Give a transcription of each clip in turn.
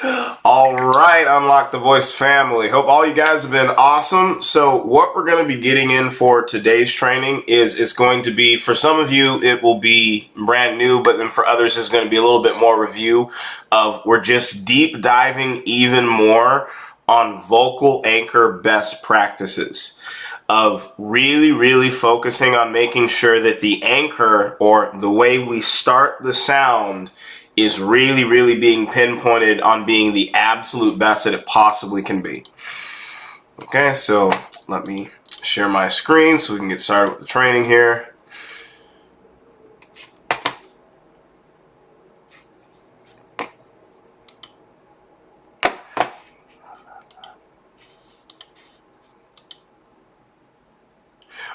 All right, Unlock the Voice family. Hope all you guys have been awesome. So, what we're going to be getting in for today's training is it's going to be, for some of you, it will be brand new, but then for others, it's going to be a little bit more review of, we're just deep diving even more on vocal anchor best practices, of really, really focusing on making sure that the anchor, or the way we start the sound, is really, really being pinpointed on being the absolute best that it possibly can be. Okay, so let me share my screen so we can get started with the training here.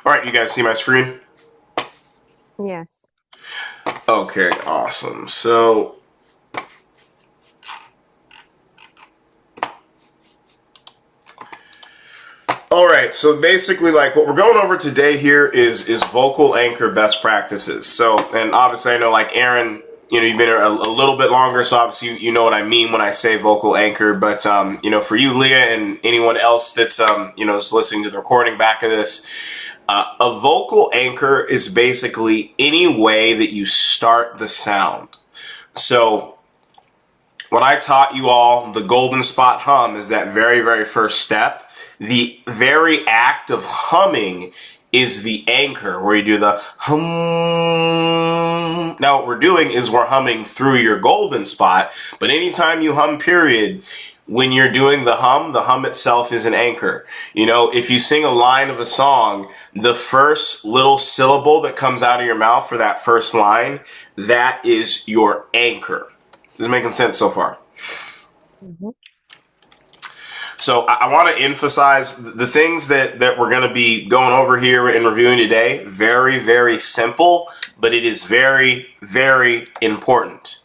All right, you guys see my screen? Yes. Okay, awesome. So all right, so basically, like, what we're going over today here is vocal anchor best practices. So, and obviously I know, like, Aaron, you've been here a little bit longer, so obviously you know what I mean when I say vocal anchor. But for you, Leah, and anyone else that's is listening to the recording back of this, a vocal anchor is basically any way that you start the sound. So when I taught you all the golden spot hum is that very, very first step. The very act of humming is the anchor, where you do the hum. Now what we're doing is we're humming through your golden spot, but anytime you hum, period, when you're doing the hum itself is an anchor. If you sing a line of a song, the first little syllable that comes out of your mouth for that first line, that is your anchor. Is it making sense so far? Mm-hmm. So I want to emphasize the things that we're going to be going over here and reviewing today. Very, very simple, but it is very, very important.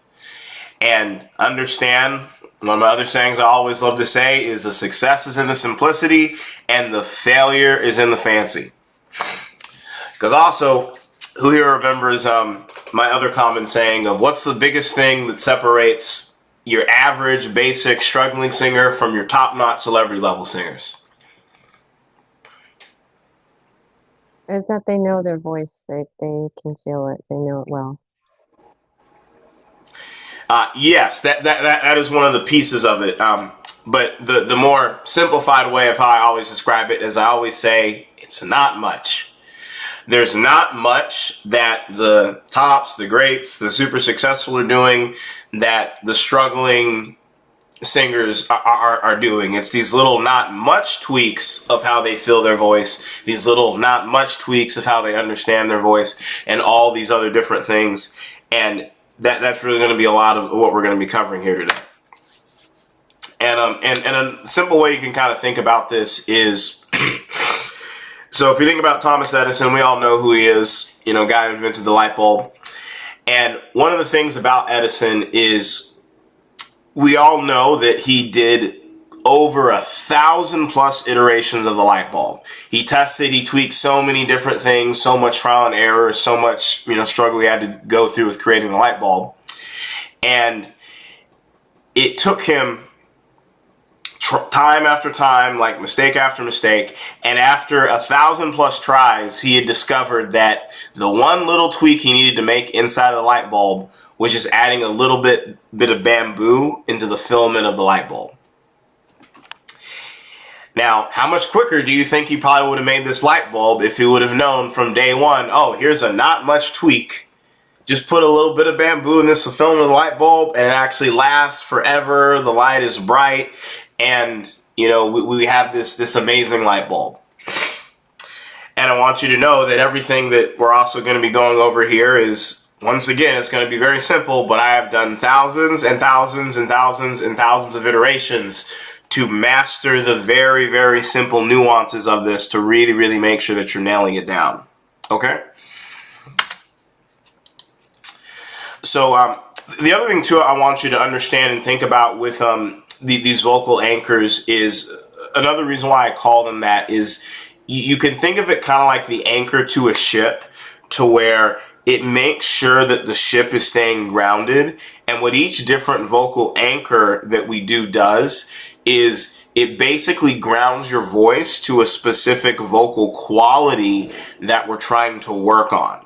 And understand, one of my other sayings I always love to say is, the success is in the simplicity and the failure is in the fancy. Because also, who here remembers my other common saying of, what's the biggest thing that separates your average, basic, struggling singer from your top-notch celebrity level singers? Is that they know their voice. They can feel it. They know it well. Yes, that is one of the pieces of it. But the more simplified way of how I always describe it is, I always say, it's not much. There's not much that the tops, the greats, the super successful are doing that the struggling singers are doing. It's these little not much tweaks of how they feel their voice, these little not much tweaks of how they understand their voice, and all these other different things. And that's really going to be a lot of what we're going to be covering here today. And a simple way you can kind of think about this is, so if you think about Thomas Edison, we all know who he is, guy who invented the light bulb. And one of the things about Edison is, we all know that he did over 1,000 plus iterations of the light bulb. He tested, he tweaked so many different things, so much trial and error, so much, struggle he had to go through with creating the light bulb. And it took him time after time, like mistake after mistake, and after 1,000 plus tries, he had discovered that the one little tweak he needed to make inside of the light bulb was just adding a little bit of bamboo into the filament of the light bulb. Now, how much quicker do you think he probably would have made this light bulb if he would have known from day one, oh, here's a not much tweak. Just put a little bit of bamboo in this filament of the light bulb, and it actually lasts forever. The light is bright, and we have this amazing light bulb. And I want you to know that everything that we're also going to be going over here is, once again, it's going to be very simple, but I have done thousands and thousands and thousands and thousands of iterations to master the very, very simple nuances of this, to really, really make sure that you're nailing it down. Okay? So the other thing, too, I want you to understand and think about with these vocal anchors is, another reason why I call them that is, you can think of it kind of like the anchor to a ship, to where it makes sure that the ship is staying grounded. And what each different vocal anchor that we do does is it basically grounds your voice to a specific vocal quality that we're trying to work on.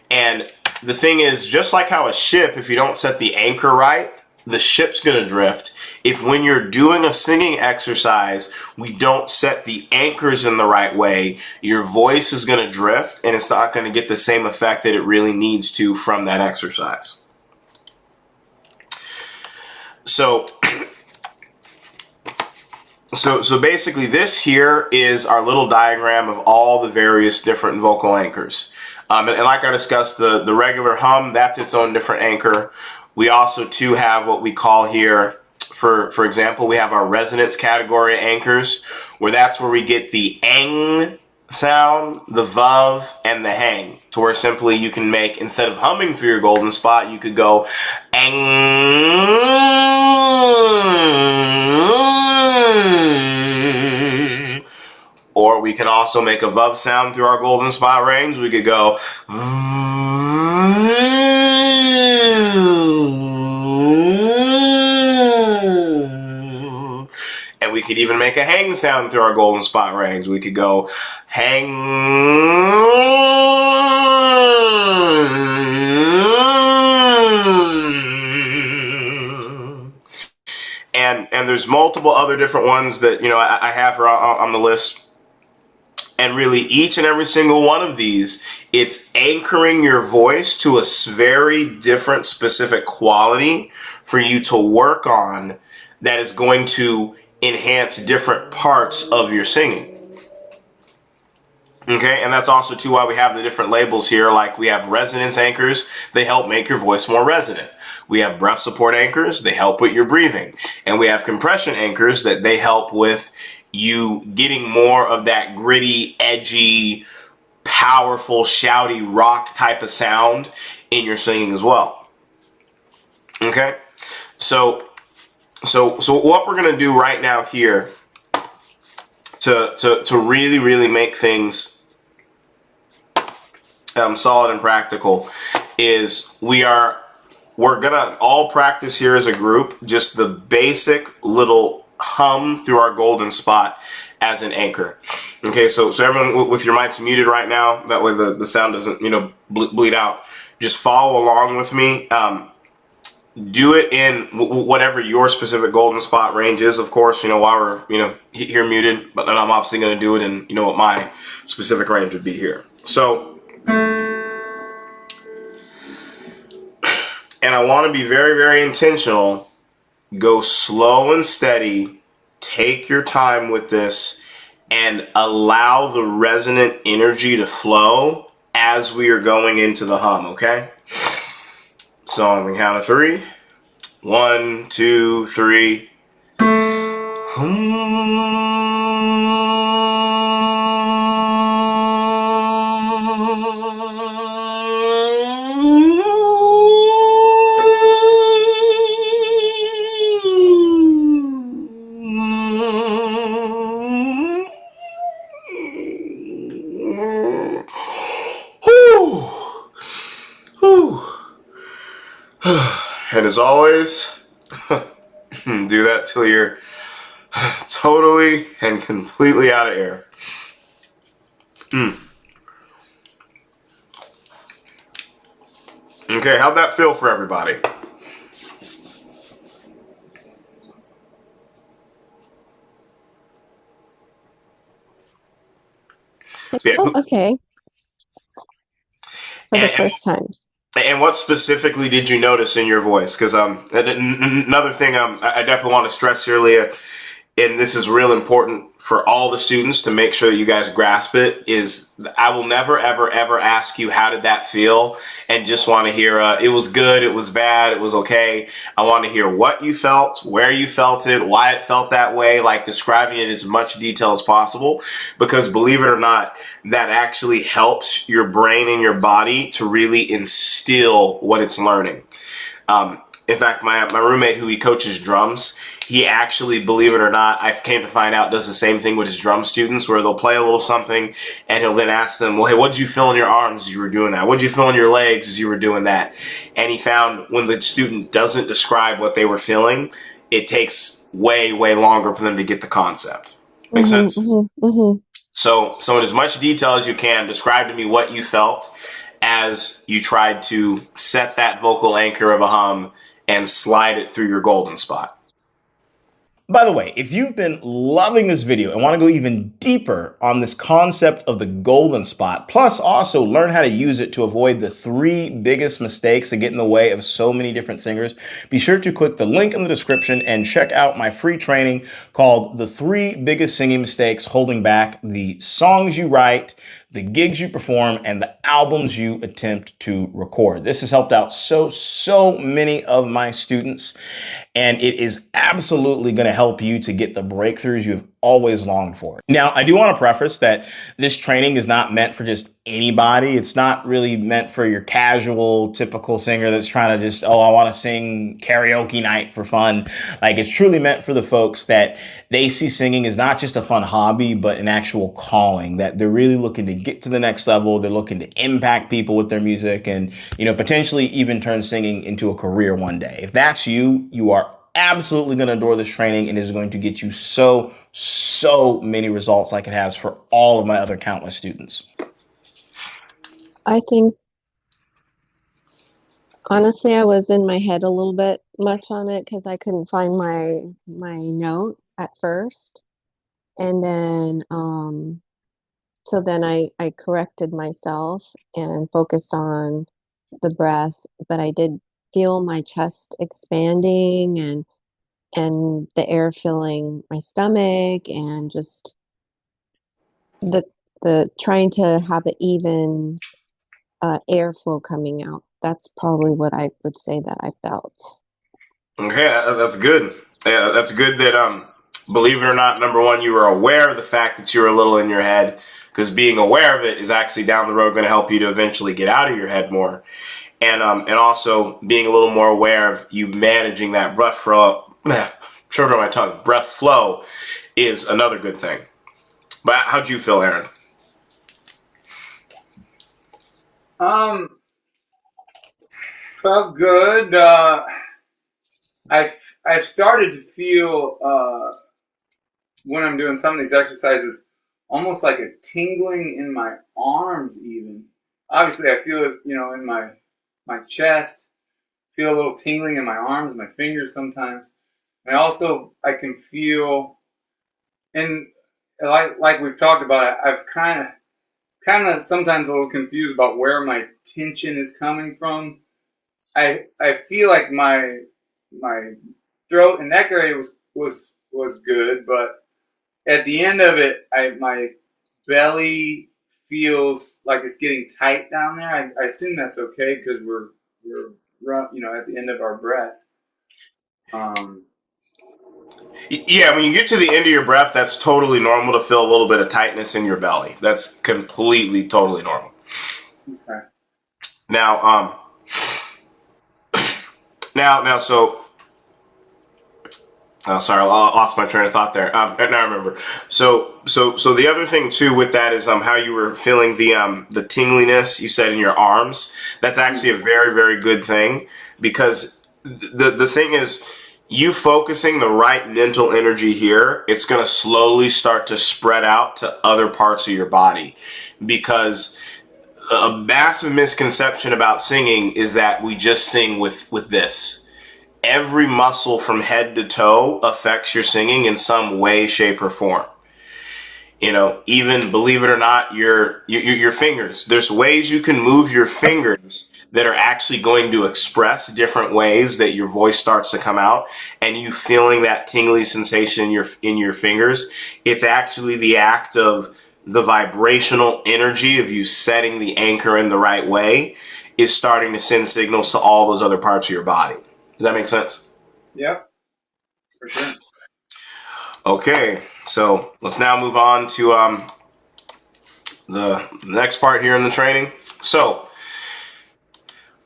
And the thing is, just like how a ship, if you don't set the anchor right, the ship's going to drift. If when you're doing a singing exercise, we don't set the anchors in the right way, your voice is going to drift and it's not going to get the same effect that it really needs to from that exercise. So basically this here is our little diagram of all the various different vocal anchors. And like I discussed, the regular hum, that's its own different anchor. We also too have what we call here, for example, we have our resonance category anchors, where that's where we get the ang sound, the vav, and the hang. To where simply you can make, instead of humming through your golden spot, you could go ang. Or we can also make a vav sound through our golden spot range. We could go and we could even make a hang sound through our golden spot range. We could go hang. And there's multiple other different ones that, you know, I have on the list. And really, each and every single one of these, it's anchoring your voice to a very different specific quality for you to work on that is going to enhance different parts of your singing. Okay, and that's also too why we have the different labels here. Like we have resonance anchors, they help make your voice more resonant. We have breath support anchors, they help with your breathing. And we have compression anchors that they help with you getting more of that gritty, edgy, powerful, shouty rock type of sound in your singing as well. Okay, so what we're gonna do right now here to really make things solid and practical is we're gonna all practice here as a group just the basic little hum through our golden spot as an anchor. Okay, so everyone with your mics muted right now, that way the sound doesn't, you know, bleed out. Just follow along with me. Do it in whatever your specific golden spot range is, of course, you know, while we're, you know, here muted, but then I'm obviously going to do it in, you know, what my specific range would be here. So, and I want to be very, very intentional. Go slow and steady. Take your time with this and allow the resonant energy to flow as we are going into the hum, okay? So on the count of 3. 1, 2, 3. And as always, do that till you're totally and completely out of air. Okay, how'd that feel for everybody? Yeah. Oh, okay. For the first time. And what specifically did you notice in your voice? Because another thing I definitely want to stress here, Leah, and this is real important for all the students to make sure that you guys grasp it, is I will never, ever, ever ask you how did that feel and just want to hear it was good, it was bad, it was okay. I want to hear what you felt, where you felt it, why it felt that way, like describing it as much detail as possible, because believe it or not, that actually helps your brain and your body to really instill what it's learning. In fact, my roommate who he coaches drums, he actually, believe it or not, I came to find out, does the same thing with his drum students where they'll play a little something and he'll then ask them, well, hey, what did you feel in your arms as you were doing that? What did you feel in your legs as you were doing that? And he found when the student doesn't describe what they were feeling, it takes way, way longer for them to get the concept. Make sense? So in as much detail as you can, describe to me what you felt as you tried to set that vocal anchor of a hum and slide it through your golden spot. By the way, if you've been loving this video and want to go even deeper on this concept of the golden spot, plus also learn how to use it to avoid the 3 biggest mistakes that get in the way of so many different singers, be sure to click the link in the description and check out my free training called The 3 Biggest Singing Mistakes Holding Back the Songs You Write, the gigs you perform, and the albums you attempt to record. This has helped out so many of my students, and it is absolutely going to help you to get the breakthroughs you've always longed for. Now, I do want to preface that this training is not meant for just anybody. It's not really meant for your casual, typical singer that's trying to just, oh, I want to sing karaoke night for fun. Like, it's truly meant for the folks that they see singing as not just a fun hobby, but an actual calling, that they're really looking to get to the next level. They're looking to impact people with their music and, potentially even turn singing into a career one day. If that's you, you are absolutely going to adore this training, and it is going to get you so many results like it has for all of my other countless students. I think, honestly, I was in my head a little bit much on it because I couldn't find my note at first. And then, so then I corrected myself and focused on the breath, but I did feel my chest expanding and the air filling my stomach, and just the trying to have an even airflow coming out. That's probably what I would say that I felt. Okay, that's good. Yeah, that's good that, believe it or not, number one, you were aware of the fact that you were a little in your head, because being aware of it is actually down the road going to help you to eventually get out of your head more. And also being a little more aware of you managing that breath flow, breath flow is another good thing. But how'd you feel, Aaron? Felt good. I've started to feel when I'm doing some of these exercises almost like a tingling in my arms even. Obviously I feel it, in my chest, feel a little tingling in my arms, my fingers sometimes. And I can feel, and like we've talked about, I've kind of sometimes a little confused about where my tension is coming from. I feel like my throat and neck area was good, but at the end of it, my belly feels like it's getting tight down there. I assume that's okay because we're at the end of our breath. Yeah, when you get to the end of your breath, that's totally normal to feel a little bit of tightness in your belly. That's completely, totally normal. Okay. Now, so, sorry, I lost my train of thought there. Now I remember. So the other thing too with that is how you were feeling the tingliness you said in your arms. That's actually a very, very good thing, because the thing is, you focusing the right mental energy here, it's going to slowly start to spread out to other parts of your body, because a massive misconception about singing is that we just sing with this. Every muscle from head to toe affects your singing in some way, shape, or form. Even, believe it or not, your fingers. There's ways you can move your fingers that are actually going to express different ways that your voice starts to come out, and you feeling that tingly sensation in your fingers. It's actually the act of the vibrational energy of you setting the anchor in the right way is starting to send signals to all those other parts of your body. Does that make sense? Yep, for sure. Okay, so let's now move on to the next part here in the training. So,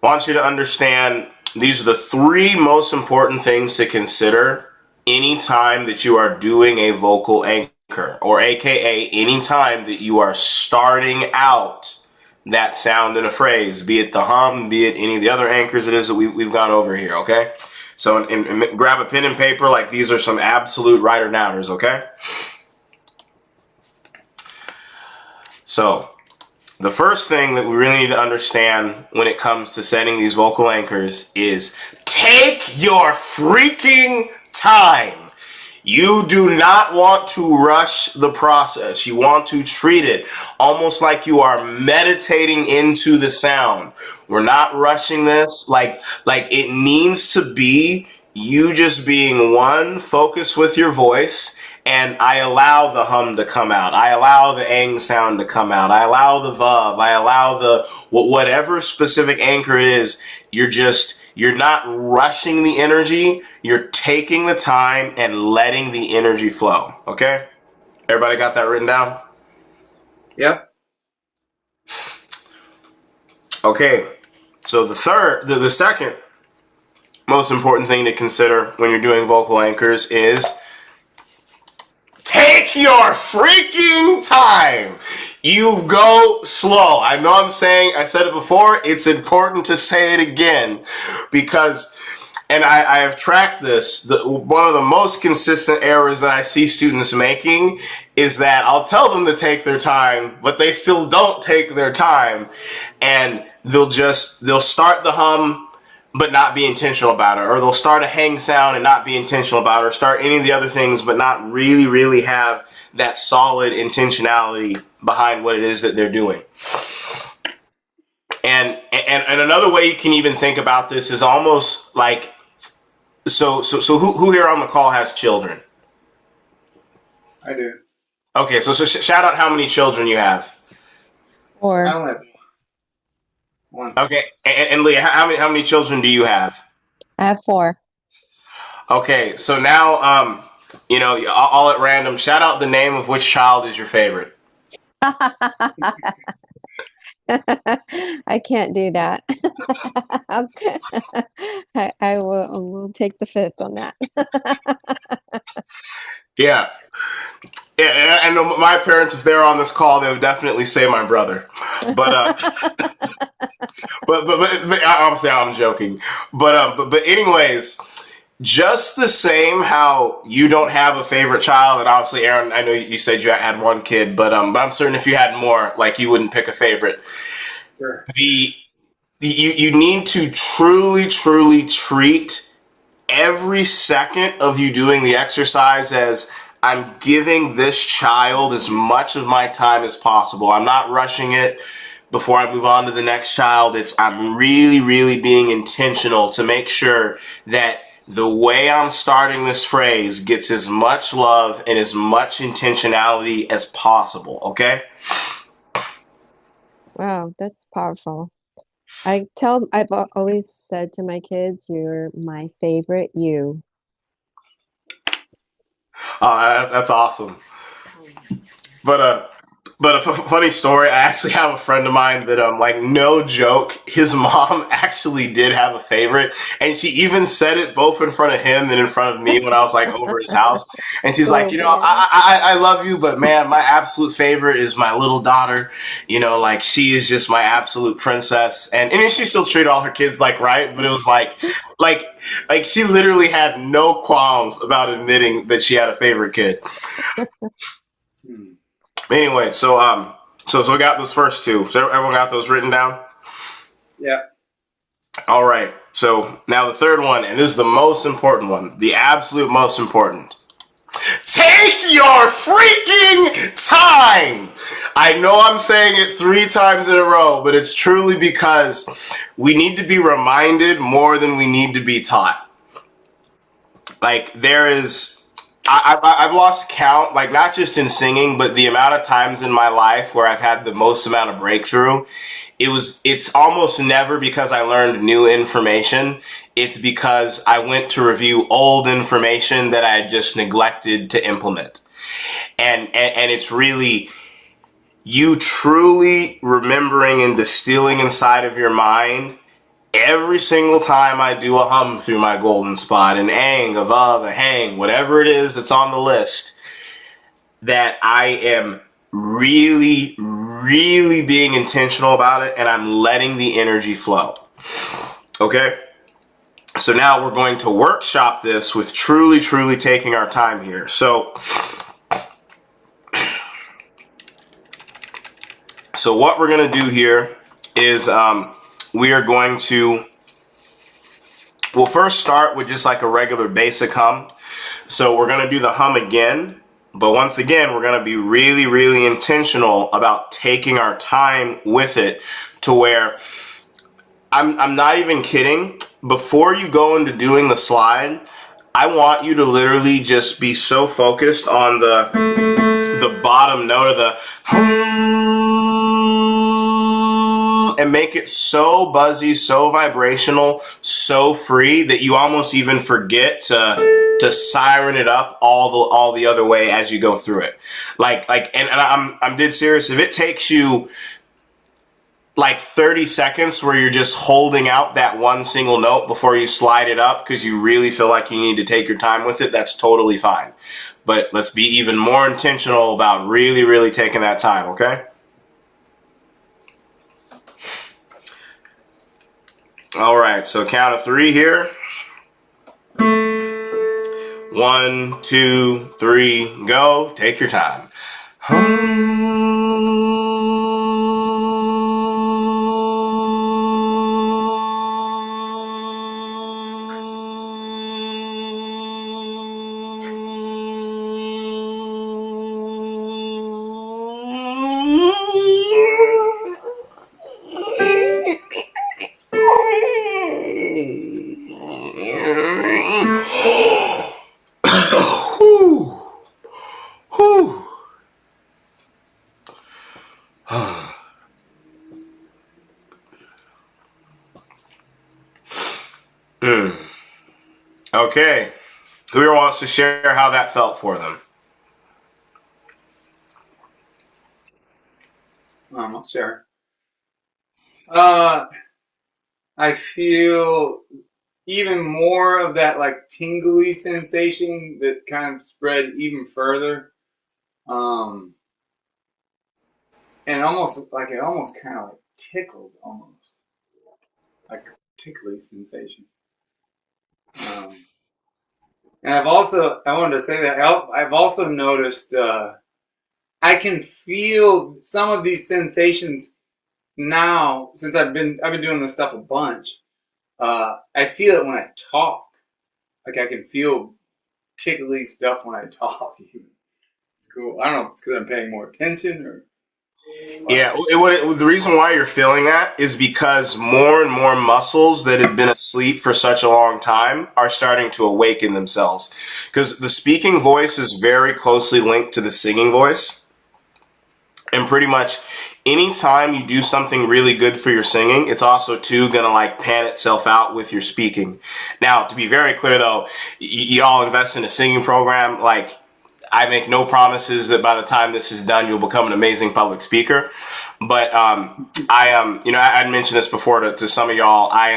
I want you to understand these are the three most important things to consider anytime that you are doing a vocal anchor, or AKA anytime that you are starting out that sound in a phrase, be it the hum, be it any of the other anchors it is that we've gone over here, okay? So and grab a pen and paper, like these are some absolute writer downers, okay? So the first thing that we really need to understand when it comes to setting these vocal anchors is take your freaking time. You do not want to rush the process. You want to treat it almost like you are meditating into the sound. We're not rushing this. Like it needs to be you just being one, focus with your voice, and I allow the hum to come out. I allow the ang sound to come out. I allow the vav. I allow the whatever specific anchor it is. You're not rushing the energy. You're taking the time and letting the energy flow. Okay? Everybody got that written down? Yep. Okay. So the second most important thing to consider when you're doing vocal anchors is take your freaking time. You go slow. I know I said it before. It's important to say it again because, and I have tracked this, one of the most consistent errors that I see students making is that I'll tell them to take their time, but they still don't take their time. And they'll start the hum, but not be intentional about it. Or they'll start a hang sound and not be intentional about it, or start any of the other things, but not really have that solid intentionality behind what it is that they're doing. And another way you can even think about this is almost like, so who here on the call has children? I do. Okay, so shout out how many children you have. I Or only have one. Okay, and Leah, how many children do you have? I have 4. Okay, so now, all at random, shout out the name of which child is your favorite. I can't do that. I will take the fifth on that. Yeah. Yeah, I know my parents, if they're on this call, they would definitely say my brother. But but obviously I'm joking. But anyways, just the same how you don't have a favorite child, and obviously Aaron, I know you said you had one kid, but I'm certain if you had more, like you wouldn't pick a favorite. Sure. You need to truly treat every second of you doing the exercise as I'm giving this child as much of my time as possible. I'm not rushing it before I move on to the next child. I'm really being intentional to make sure that the way I'm starting this phrase gets as much love and as much intentionality as possible, okay? Wow, that's powerful. I've always said to my kids, you're my favorite you. That's awesome. But a funny story. I actually have a friend of mine that like no joke, his mom actually did have a favorite, and she even said it both in front of him and in front of me when I was like over his house. And she's like, Oh, man. I love you, but man, my absolute favorite is my little daughter. Like she is just my absolute princess. And she still treated all her kids like right, but it was like she literally had no qualms about admitting that she had a favorite kid. Anyway, so we got those first two. So everyone got those written down? Yeah. All right. So now the third one, and this is the most important one, the absolute most important. Take your freaking time. I know I'm saying it 3 times in a row, but it's truly because we need to be reminded more than we need to be taught. Like I've lost count, like not just in singing, but the amount of times in my life where I've had the most amount of breakthrough. It's almost never because I learned new information. It's because I went to review old information that I had just neglected to implement. And it's really you truly remembering and distilling inside of your mind every single time I do a hum through my golden spot, an ang, a vav, a hang, whatever it is that's on the list, that I am really, really being intentional about it, and I'm letting the energy flow. Okay? So now we're going to workshop this with truly, truly taking our time here. So what we're going to do here is we are going to, we'll first start with just like a regular basic hum. So we're going to do the hum again, but once again, we're going to be really, really intentional about taking our time with it to where I'm not even kidding. Before you go into doing the slide, I want you to literally just be so focused on the bottom note of the hum, and make it so buzzy, so vibrational, so free that you almost even forget to siren it up all the other way as you go through it. And I'm dead serious. If it takes you like 30 seconds where you're just holding out that one single note before you slide it up because you really feel like you need to take your time with it, that's totally fine. But let's be even more intentional about really, really taking that time, okay? All right, so count of 3 here. 1, 2, 3, go. Take your time. Okay, who here wants to share how that felt for them? I'll share. I feel even more of that like tingly sensation that kind of spread even further. And almost like it almost kind of like tickled almost. Like a tickly sensation. And I wanted to say that I've also noticed I can feel some of these sensations now since I've been doing this stuff a bunch. I feel it when I talk. Like I can feel tickly stuff when I talk. It's cool. I don't know if it's because I'm paying more attention or. Yeah, the reason why you're feeling that is because more and more muscles that have been asleep for such a long time are starting to awaken themselves. Because the speaking voice is very closely linked to the singing voice. And pretty much anytime you do something really good for your singing, it's also too going to like pan itself out with your speaking. Now, to be very clear though, y'all invest in a singing program, like I make no promises that by the time this is done, you'll become an amazing public speaker. But I'd mentioned this before to some of y'all. I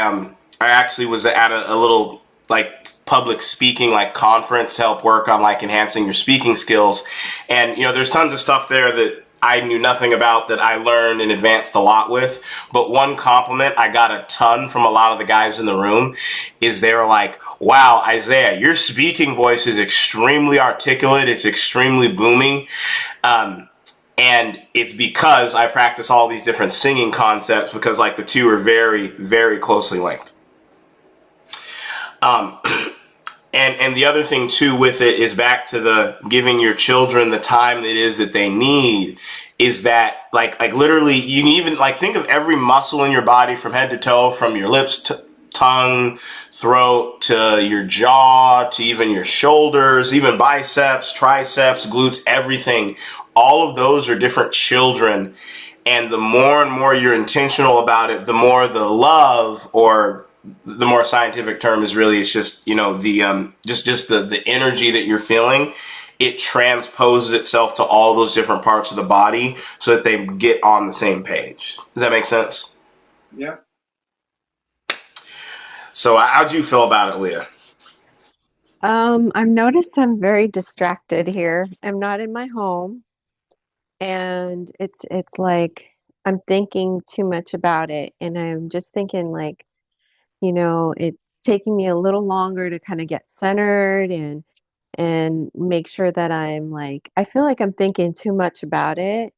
actually was at a little like public speaking like conference to help work on like enhancing your speaking skills. And there's tons of stuff there that I knew nothing about that I learned and advanced a lot with. But one compliment I got a ton from a lot of the guys in the room is they were like, wow, Isaiah, your speaking voice is extremely articulate. It's extremely boomy. And it's because I practice all these different singing concepts because like the two are very, very closely linked. And the other thing too with it is back to the giving your children the time that it is that they need is that like literally you can even like think of every muscle in your body from head to toe, from your lips, tongue, throat, to your jaw, to even your shoulders, even biceps, triceps, glutes, everything. All of those are different children. And the more and more you're intentional about it, the more the love, or the more scientific term is really, it's just, the energy that you're feeling, it transposes itself to all those different parts of the body so that they get on the same page. Does that make sense? Yeah. So how'd you feel about it, Leah? I've noticed I'm very distracted here. I'm not in my home, and it's like I'm thinking too much about it, and I'm just thinking like, it's taking me a little longer to kind of get centered and make sure that I'm like I feel like I'm thinking too much about it,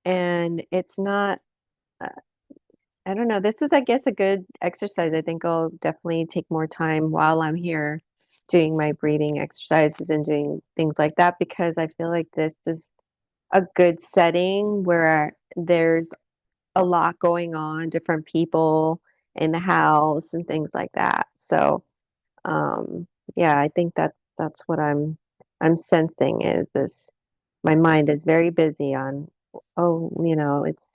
and it's not uh, I don't know. This is, I guess, a good exercise. I think I'll definitely take more time while I'm here doing my breathing exercises and doing things like that because I feel like this is a good setting where there's a lot going on, different people in the house and things like that. So, yeah, I think that's what I'm sensing is this my mind is very busy on, oh,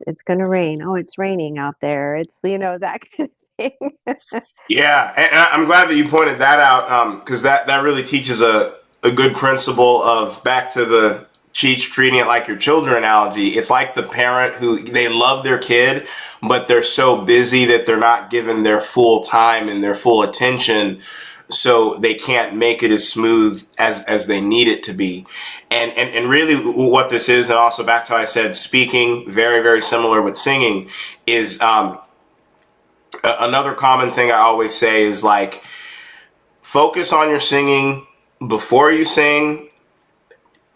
it's gonna rain. Oh, it's raining out there. It's, that kind of thing. Yeah, and I'm glad that you pointed that out because that really teaches a good principle of back to the teach treating it like your children analogy. It's like the parent who they love their kid, but they're so busy that they're not given their full time and their full attention, so they can't make it as smooth as they need it to be. And really what this is, and also back to how I said speaking, very, very similar with singing, is another common thing I always say is like focus on your singing before you sing,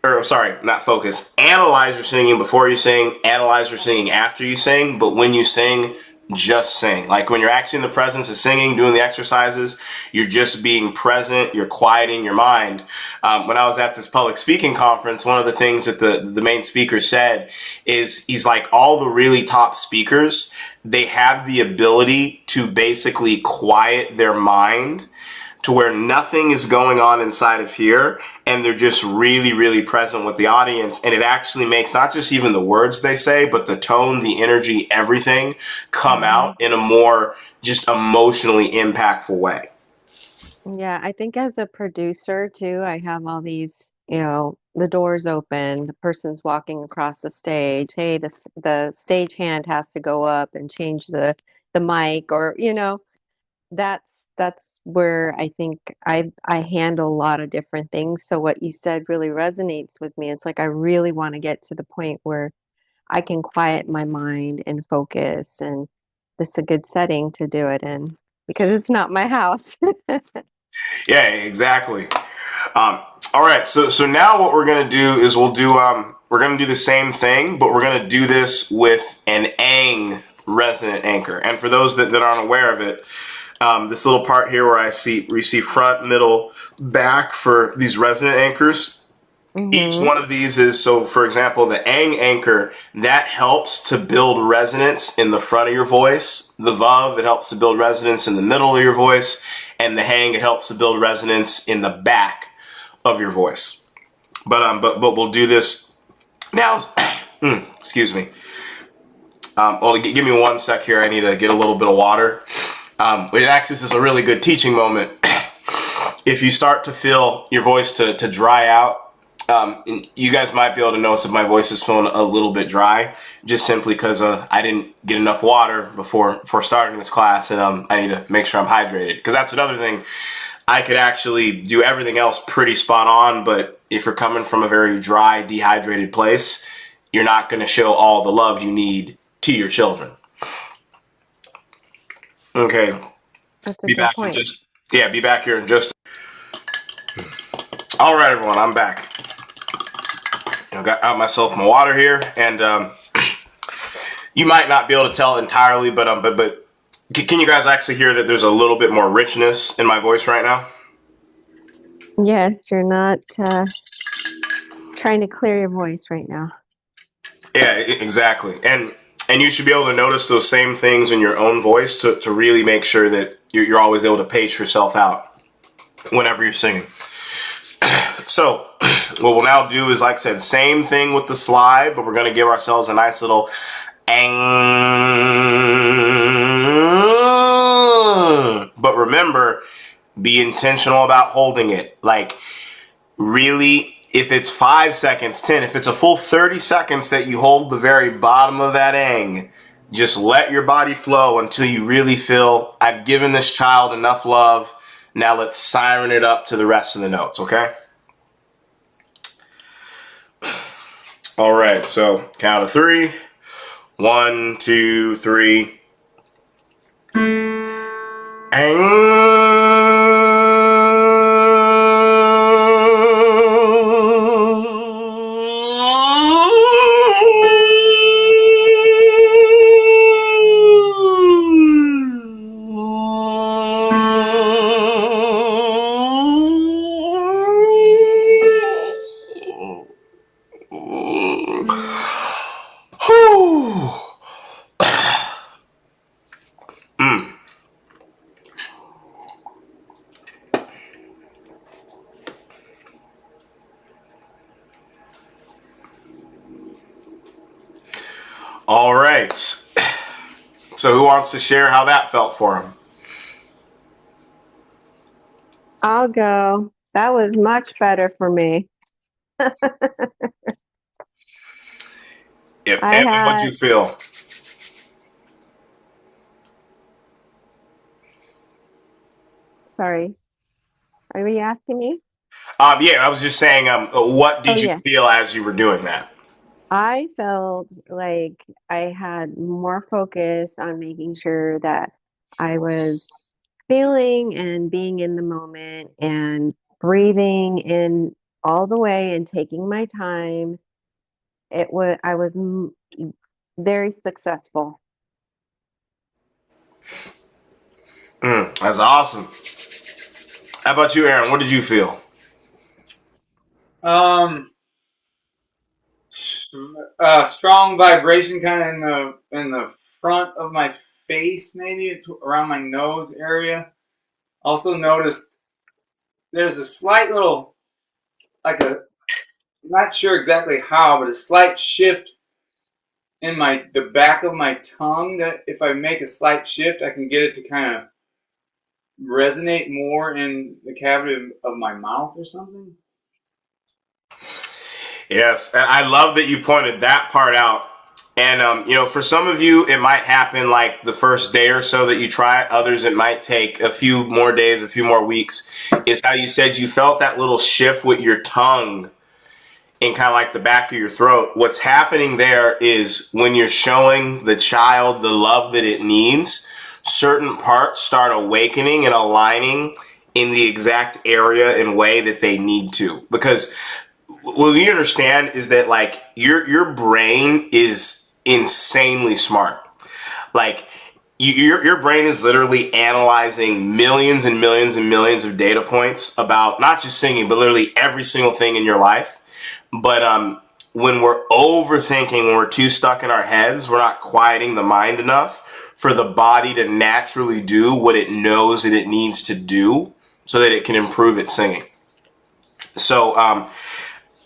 or sorry, not focus. Analyze your singing before you sing. Analyze your singing after you sing. But when you sing, just sing. Like when you're actually in the presence of singing, doing the exercises, you're just being present. You're quieting your mind. When I was at this public speaking conference, one of the things that the main speaker said is he's like all the really top speakers, they have the ability to basically quiet their mind to where nothing is going on inside of here and they're just really, really present with the audience. And it actually makes not just even the words they say, but the tone, the energy, everything come Mhm. out in a more just emotionally impactful way. Yeah, I think as a producer too, I have all these, the doors open, the person's walking across the stage. Hey, the stage hand has to go up and change the mic, or that's where I think I handle a lot of different things. So what you said really resonates with me. It's like I really want to get to the point where I can quiet my mind and focus, and this is a good setting to do it in because it's not my house. Yeah, exactly. Um, all right, so now what we're gonna do is we're gonna do the same thing, but we're gonna do this with an ang resonant anchor. And for those that aren't aware of it, this little part here where we see front, middle, back for these resonant anchors. Each Hmm. one of these is, so for example, the ang anchor, that helps to build resonance in the front of your voice. The vav, it helps to build resonance in the middle of your voice. And the hang, it helps to build resonance in the back of your voice. But we'll do this now. Excuse me. Give me 1 sec here. I need to get a little bit of water. It actually is a really good teaching moment. If you start to feel your voice to dry out, you guys might be able to notice if my voice is feeling a little bit dry, just simply because I didn't get enough water before starting this class, and I need to make sure I'm hydrated. Because that's another thing. I could actually do everything else pretty spot on, but if you're coming from a very dry, dehydrated place, you're not going to show all the love you need to your children. Okay, That's a be good back in point. just be back here in just. All right, everyone, I'm back. Got out myself my water here, and you might not be able to tell entirely, but can you guys actually hear that there's a little bit more richness in my voice right now? Yes, you're not trying to clear your voice right now. Yeah, exactly. And you should be able to notice those same things in your own voice to really make sure that you're always able to pace yourself out whenever you're singing. So what we'll now do is, like I said, same thing with the slide, but we're going to give ourselves a nice little ang. But remember, be intentional about holding it. Like, really, if it's 5 seconds, 10, if it's a full 30 seconds that you hold the very bottom of that ang, Just let your body flow until you really feel I've given this child enough love. Now let's siren it up to the rest of the notes, okay? All right, so count of 3. 1, 2, 3. All right. So who wants to share how that felt for him? I'll go. That was much better for me. Yep. I And what'd had, you feel? sorry, are you asking me? Yeah, I was just saying, what Oh, did you yeah. feel as you were doing that? I felt like I had more focus on making sure that I was feeling and being in the moment and breathing in all the way and taking my time. I was very successful. That's awesome. How about you, Aaron? What did you feel? Strong vibration kind of in the front of my face, maybe around my nose area. Also noticed there's a slight little, like a, not sure exactly how, but a slight shift in the back of my tongue. That if I make a slight shift, I can get it to kind of resonate more in the cavity of my mouth or something. Yes, and I love that you pointed that part out. And for some of you, it might happen like the first day or so that you try it. Others, it might take a few more days, a few more weeks. Is how you said you felt that little shift with your tongue in kind of like the back of your throat. What's happening there is when you're showing the child the love that it needs, certain parts start awakening and aligning in the exact area and way that they need to. Because what you understand is that like your brain is insanely smart. Like your brain is literally analyzing millions and millions and millions of data points about not just singing, but literally every single thing in your life. But when we're overthinking, when we're too stuck in our heads, we're not quieting the mind enough for the body to naturally do what it knows that it needs to do so that it can improve its singing. So,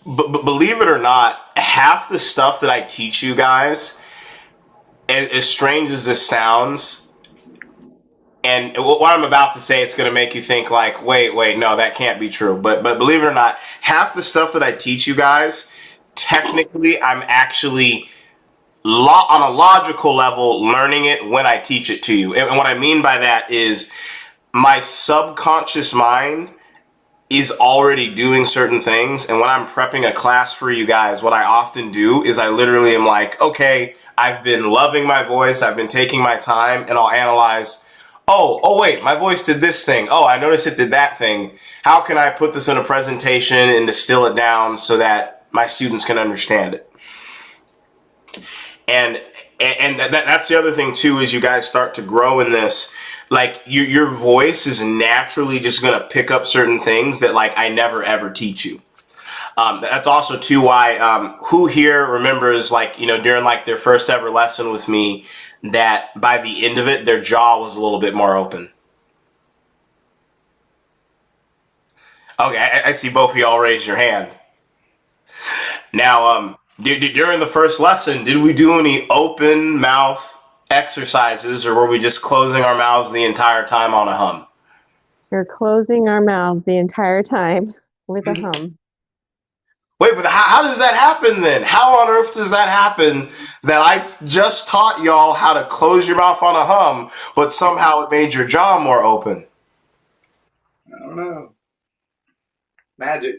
but believe it or not, half the stuff that I teach you guys, as strange as this sounds, and what I'm about to say, it's going to make you think like, wait, no, that can't be true. But believe it or not, half the stuff that I teach you guys, technically, I'm actually on a logical level learning it when I teach it to you. And what I mean by that is my subconscious mind is already doing certain things. And when I'm prepping a class for you guys, what I often do is I literally am like, okay, I've been loving my voice. I've been taking my time, and I'll analyze, oh, wait, my voice did this thing. Oh, I noticed it did that thing. How can I put this in a presentation and distill it down so that my students can understand it? And that's the other thing too, is you guys start to grow in this, like your voice is naturally just going to pick up certain things that like I never ever teach you. That's also too why who here remembers like during like their first ever lesson with me that by the end of it their jaw was a little bit more open. Okay, I see both of y'all raise your hand. Now, during the first lesson, did we do any open mouth exercises, or were we just closing our mouths the entire time on a hum? You're closing our mouth the entire time with a hum. Wait, but how does that happen then? How on earth does that happen that I just taught y'all how to close your mouth on a hum, but somehow it made your jaw more open? I don't know. Magic.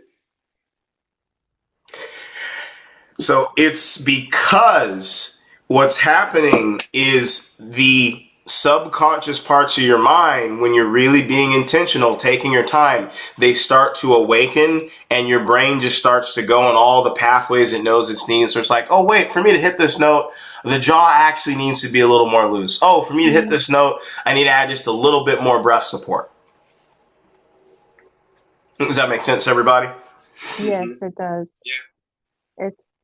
So it's because what's happening is the subconscious parts of your mind, when you're really being intentional, taking your time, they start to awaken and your brain just starts to go on all the pathways it knows it needs. So it's like, oh, wait, for me to hit this note, the jaw actually needs to be a little more loose. Oh, for me to hit this note, I need to add just a little bit more breath support. Does that make sense, everybody? Yes, it does.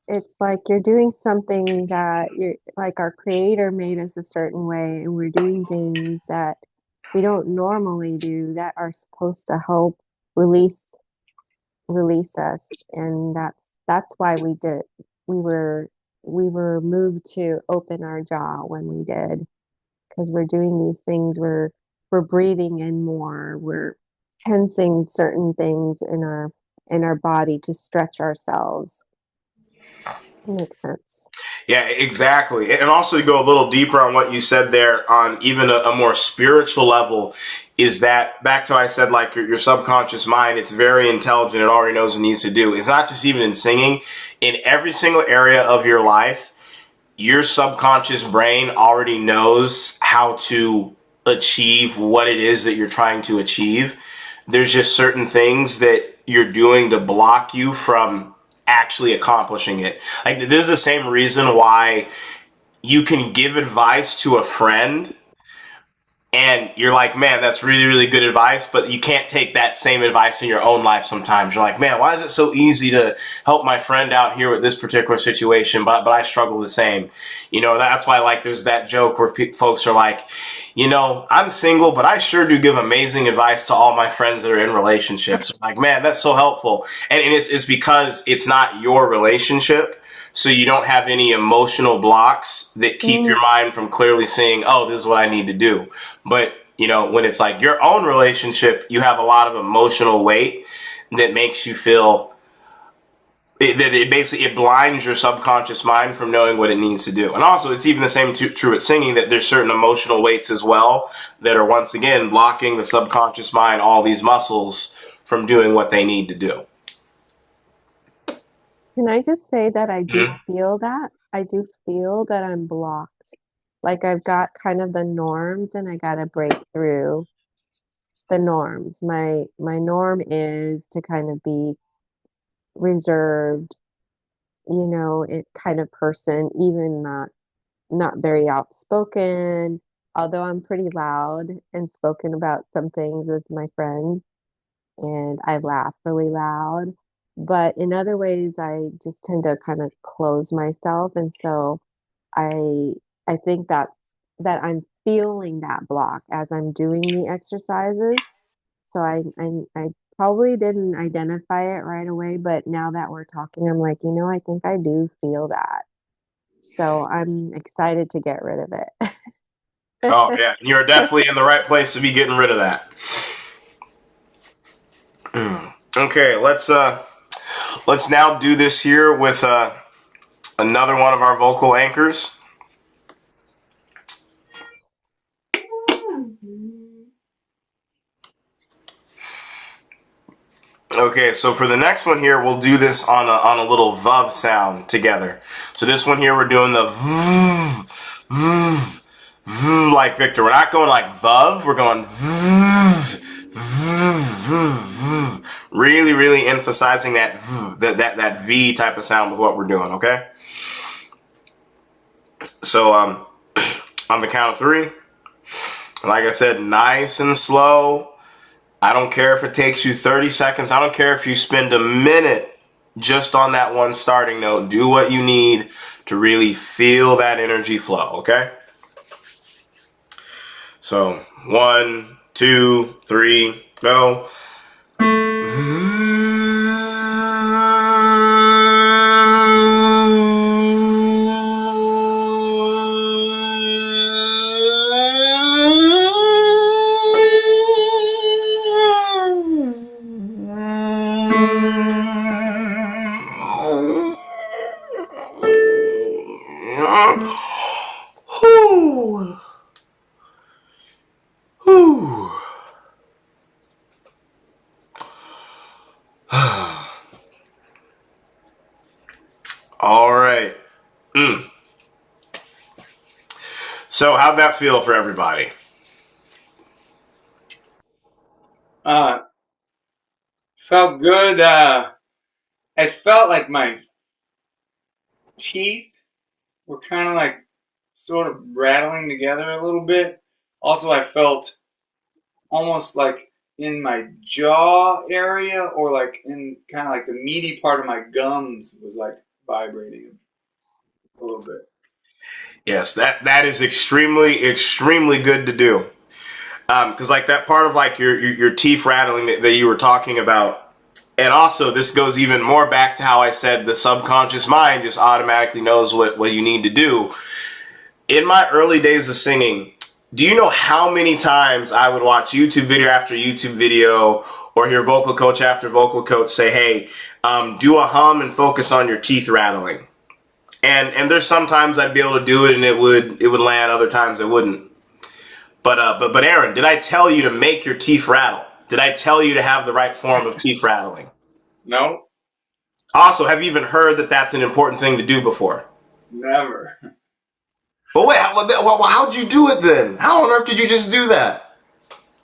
It's like you're doing something that you're like our creator made us a certain way, and we're doing things that we don't normally do that are supposed to help release release us. And that's why we were we were moved to open our jaw when we did, because we're doing these things, we're breathing in more, we're tensing certain things in our body to stretch ourselves. Makes sense. Yeah, exactly. And also to go a little deeper on what you said there on even a more spiritual level is that back to what I said, like your subconscious mind, it's very intelligent. It already knows what it needs to do. It's not just even in singing. In every single area of your life, your subconscious brain already knows how to achieve what it is that you're trying to achieve. There's just certain things that you're doing to block you from actually accomplishing it. Like, this is the same reason why you can give advice to a friend and you're like, man, that's really, really good advice, but you can't take that same advice in your own life sometimes. You're like, man, why is it so easy to help my friend out here with this particular situation, but I struggle the same? You know, that's why, like, there's that joke where folks are like, you know, I'm single, but I sure do give amazing advice to all my friends that are in relationships. Like, man, that's so helpful. And it's because it's not your relationship. So you don't have any emotional blocks that keep your mind from clearly seeing, oh, this is what I need to do. But, you know, when it's like your own relationship, you have a lot of emotional weight that makes you feel that it basically it blinds your subconscious mind from knowing what it needs to do. And also, it's even the same true with singing, that there's certain emotional weights as well that are once again blocking the subconscious mind, all these muscles from doing what they need to do. Can I just say that I do Mhm. feel that? I do feel that I'm blocked. Like I've got kind of the norms and I gotta break through the norms. My norm is to kind of be reserved, it kind of person, even not very outspoken, although I'm pretty loud and spoken about some things with my friends, and I laugh really loud. But in other ways, I just tend to kind of close myself, and so I I think that I'm feeling that block as I'm doing the exercises. So I probably didn't identify it right away, but now that we're talking, I'm like, I think I do feel that. So I'm excited to get rid of Oh it. yeah, you're definitely in the right place to be getting rid of that. Okay, let's now do this here with another one of our vocal anchors. Okay, so for the next one here, we'll do this on a little vuv sound together. So this one here, we're doing the vuv, vuv, vuv, like Victor. We're not going like vuv, we're going vuv, vuv, vuv, vuv. Really, really emphasizing that vuv, that V type of sound with what we're doing, okay? So on the count of three, like I said, nice and slow. I don't care if it takes you 30 seconds. I don't care if you spend a minute just on that one starting note. Do what you need to really feel that energy flow, okay? So 1, 2, 3, go. All right. Mm. So how'd that feel for everybody? Felt good. It felt like my teeth were kind of like sort of rattling together a little bit. Also, I felt almost like in my jaw area, or like in kind of like the meaty part of my gums was like vibrating a little bit. Yes, that is extremely good to do. Because like that part of like your teeth rattling that you were talking about, and also this goes even more back to how I said the subconscious mind just automatically knows what you need to do. In my early days of singing, do you know how many times I would watch YouTube video after YouTube video or hear vocal coach after vocal coach say, "Hey, do a hum and focus on your teeth rattling." And there's sometimes I'd be able to do it and it would land. Other times it wouldn't. But Aaron, did I tell you to make your teeth rattle? Did I tell you to have the right form of teeth rattling? No, Also, have you even heard that that's an important thing to do before? never. But wait, how'd you do it then? How on earth did you just do that?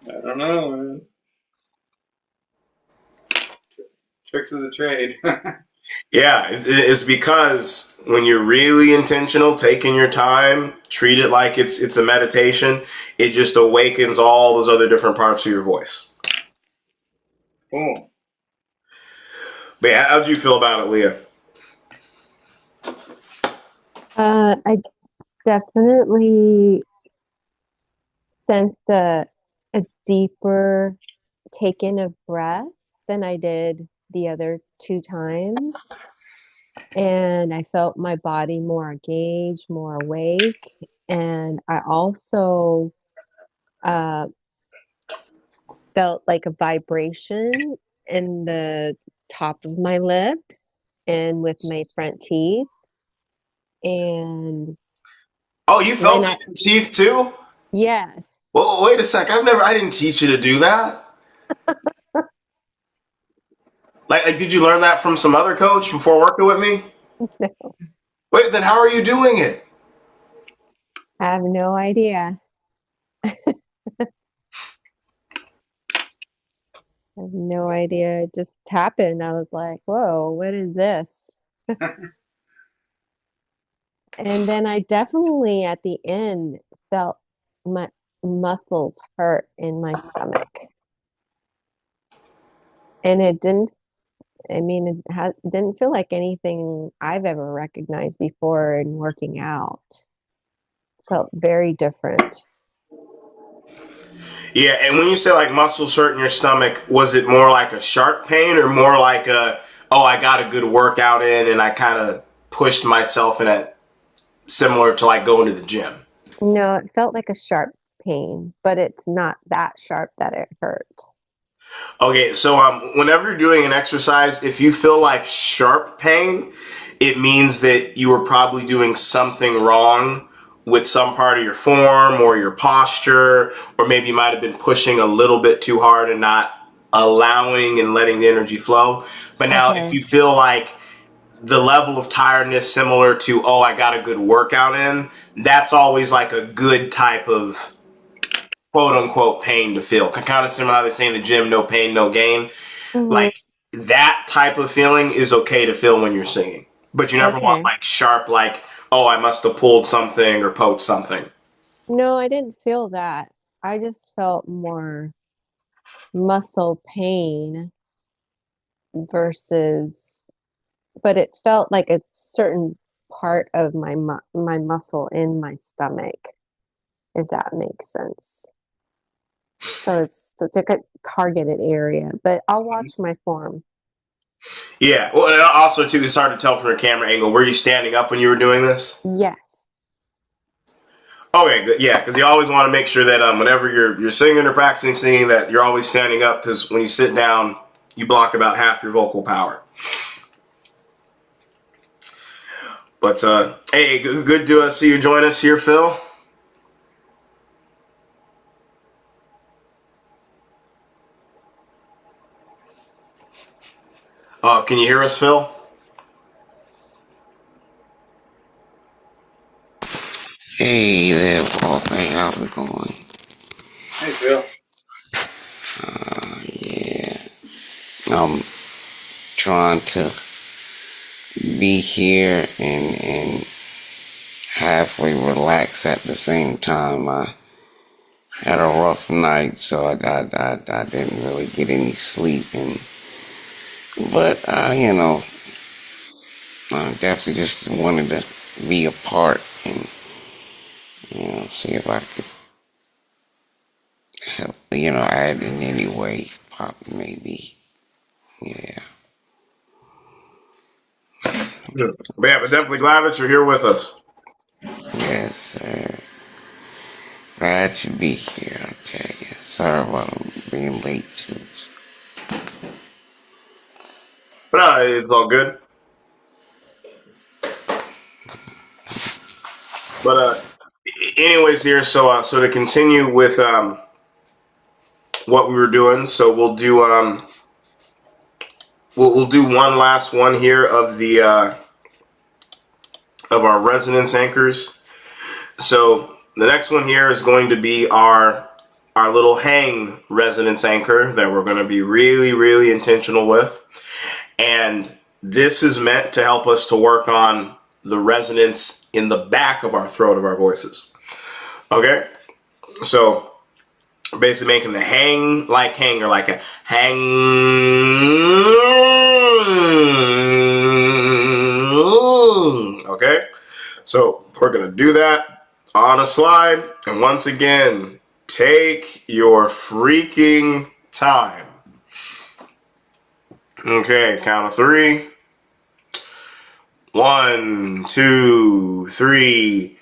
I don't know, man. Tricks of the trade. Yeah, it's because when you're really intentional, taking your time, treat it like it's a meditation, it just awakens all those other different parts of your voice. Cool. But yeah, how'd you feel about it, Leah? I definitely sensed a deeper take in of breath than I did the other two times. And I felt my body more engaged, more awake. And I also uh, felt like a vibration in the top of my lip and with my front teeth. And Oh, you when felt it I, in your teeth too? yes, Well, wait a sec. I didn't teach you to do that. Like, did you learn that from some other coach before working with me? Wait, then how are you doing it? I have no idea. I have no idea. It just happened. I was like, whoa, what is this? And then I definitely at the end felt my muscles hurt in my stomach. And it didn't, I mean, didn't feel like anything I've ever recognized before in working out. Felt very different. Yeah, and when you say like muscles hurt in your stomach, was it more like a sharp pain or more like oh, I got a good workout in and I kind of pushed myself in it, similar to like going to the gym? No, it felt like a sharp pain, but it's not that sharp that it hurt. Okay, so whenever you're doing an exercise, if you feel like sharp pain, it means that you were probably doing something wrong with some part of your form or your posture, or maybe you might have been pushing a little bit too hard and not allowing and letting the energy flow. But now, if Okay. you feel like the level of tiredness similar to, oh, I got a good workout in, that's always like a good type of quote unquote pain to feel. Kind of similar how they say in the gym, no pain, no gain. Hmm. Like that type of feeling is okay to feel when you're singing. But you never want Okay. like sharp, like, oh, I must have pulled something or poked something. No, I didn't feel that. I just felt more muscle pain versus, but it felt like a certain part of my muscle in my stomach, if that makes sense. So it's like a targeted area, but I'll watch my form. Yeah. Well, and also too, it's hard to tell from your camera angle. Were you standing up when you were doing this? Yes. Okay, good. Yeah, because you always want to make sure that whenever you're singing or practicing singing, that you're always standing up. Because when you sit down, you block about half your vocal power. But hey, good to see you join us here, Phil. Can you hear us, Phil? Hey there, Paul. Hey, how's it going? Hey, Phil. Yeah, I'm trying to be here and halfway relax at the same time. I had a rough night, so I didn't really get any sleep, but I definitely just wanted to be a part and see if I could help, add in any way, maybe. Yeah. But yeah, but definitely glad that you're here with us. Yes, sir. Glad to be here, I tell you. Sorry about being late, too. But no, it's all good. But anyways, here, so to continue with what we were doing, so we'll do one last one here of the of our resonance anchors. So the next one here is going to be our little hang resonance anchor that we're going to be really, really intentional with. And this is meant to help us to work on the resonance in the back of our throat of our voices. Okay? So basically making the hang like hanger, like a hang. Okay? So we're going to do that on a slide. And once again, take your freaking time. Okay, count of 3. 1, 2, 3.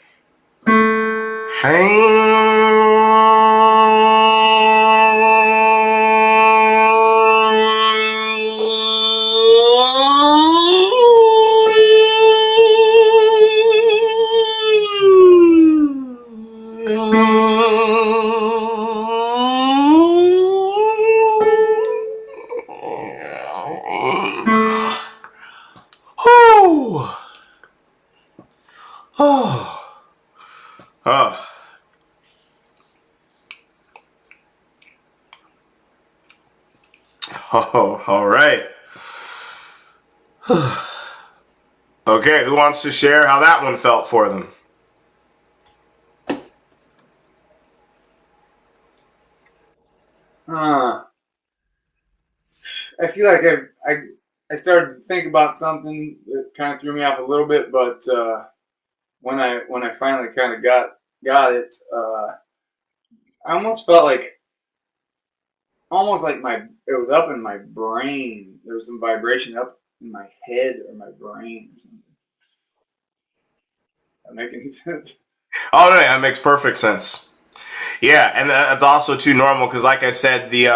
Oh. Oh, all right. Okay, who wants to share how that one felt for them? I feel like I started to think about something that kind of threw me off a little bit, but when I finally kind of got it, I almost like it was up in my brain. There was some vibration up in my head or my brain or something. Does that make any sense? Oh, no, that makes perfect sense. Yeah, and that's also too normal because, like I said, the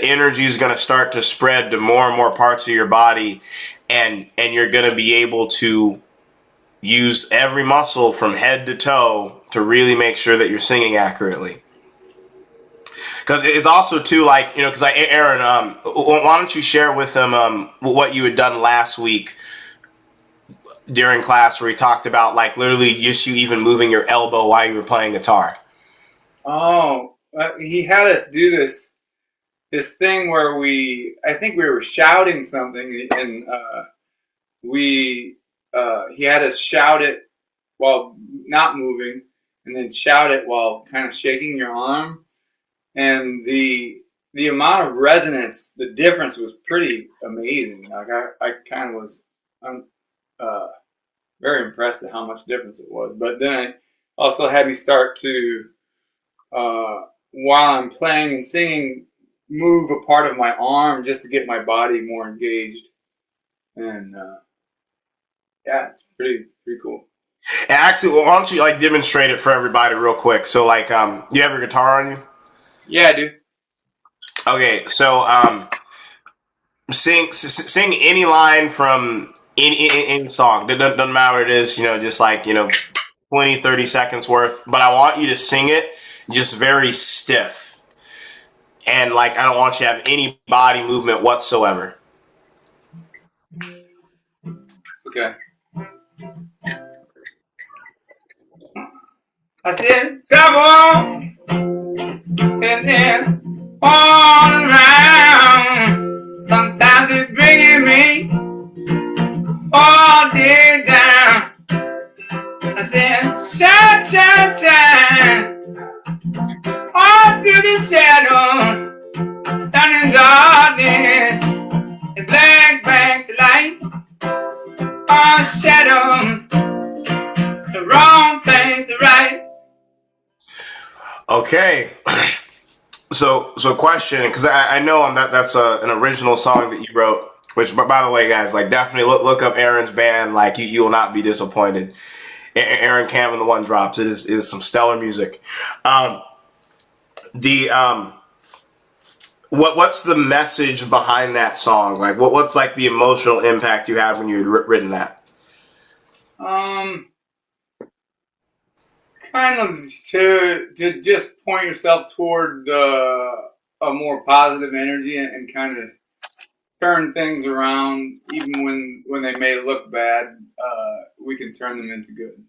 energy is going to start to spread to more and more parts of your body, and you're going to be able to use every muscle from head to toe to really make sure that you're singing accurately. Because it's also too like because Aaron, why don't you share with them what you had done last week during class where we talked about like literally just you even moving your elbow while you were playing guitar. Oh, he had us do this thing where I think we were shouting something, and he had us shout it while not moving, and then shout it while kind of shaking your arm, and the amount of resonance, the difference was pretty amazing. Like I kind of was uh, very impressed at how much difference it was. But then I also had me start to while I'm playing and singing, move a part of my arm just to get my body more engaged, and yeah, it's pretty cool. And actually, why don't you like demonstrate it for everybody real quick? So like, you have your guitar on you? Yeah, I do. Okay, so sing any line from any song. Doesn't matter what it is. Just like 20, 30 seconds worth. But I want you to sing it just very stiff, and like I don't want you to have any body movement whatsoever. Okay. I said, trouble and then all around. Sometimes it's bringing me all day down. I said, shine, shine, shine, all through the shadows, turning darkness and black back to light. All shadows, the wrong things to right. Okay. So question, because I know that's an original song that you wrote. Which, by the way, guys, like definitely look up Aaron's band. Like you will not be disappointed. Aaron Cam and the One Drops. It is some stellar music. What's the message behind that song? Like what's like the emotional impact you had when you had written that? Kind of to just point yourself toward a more positive energy and kind of turn things around, even when they may look bad. We can turn them into good.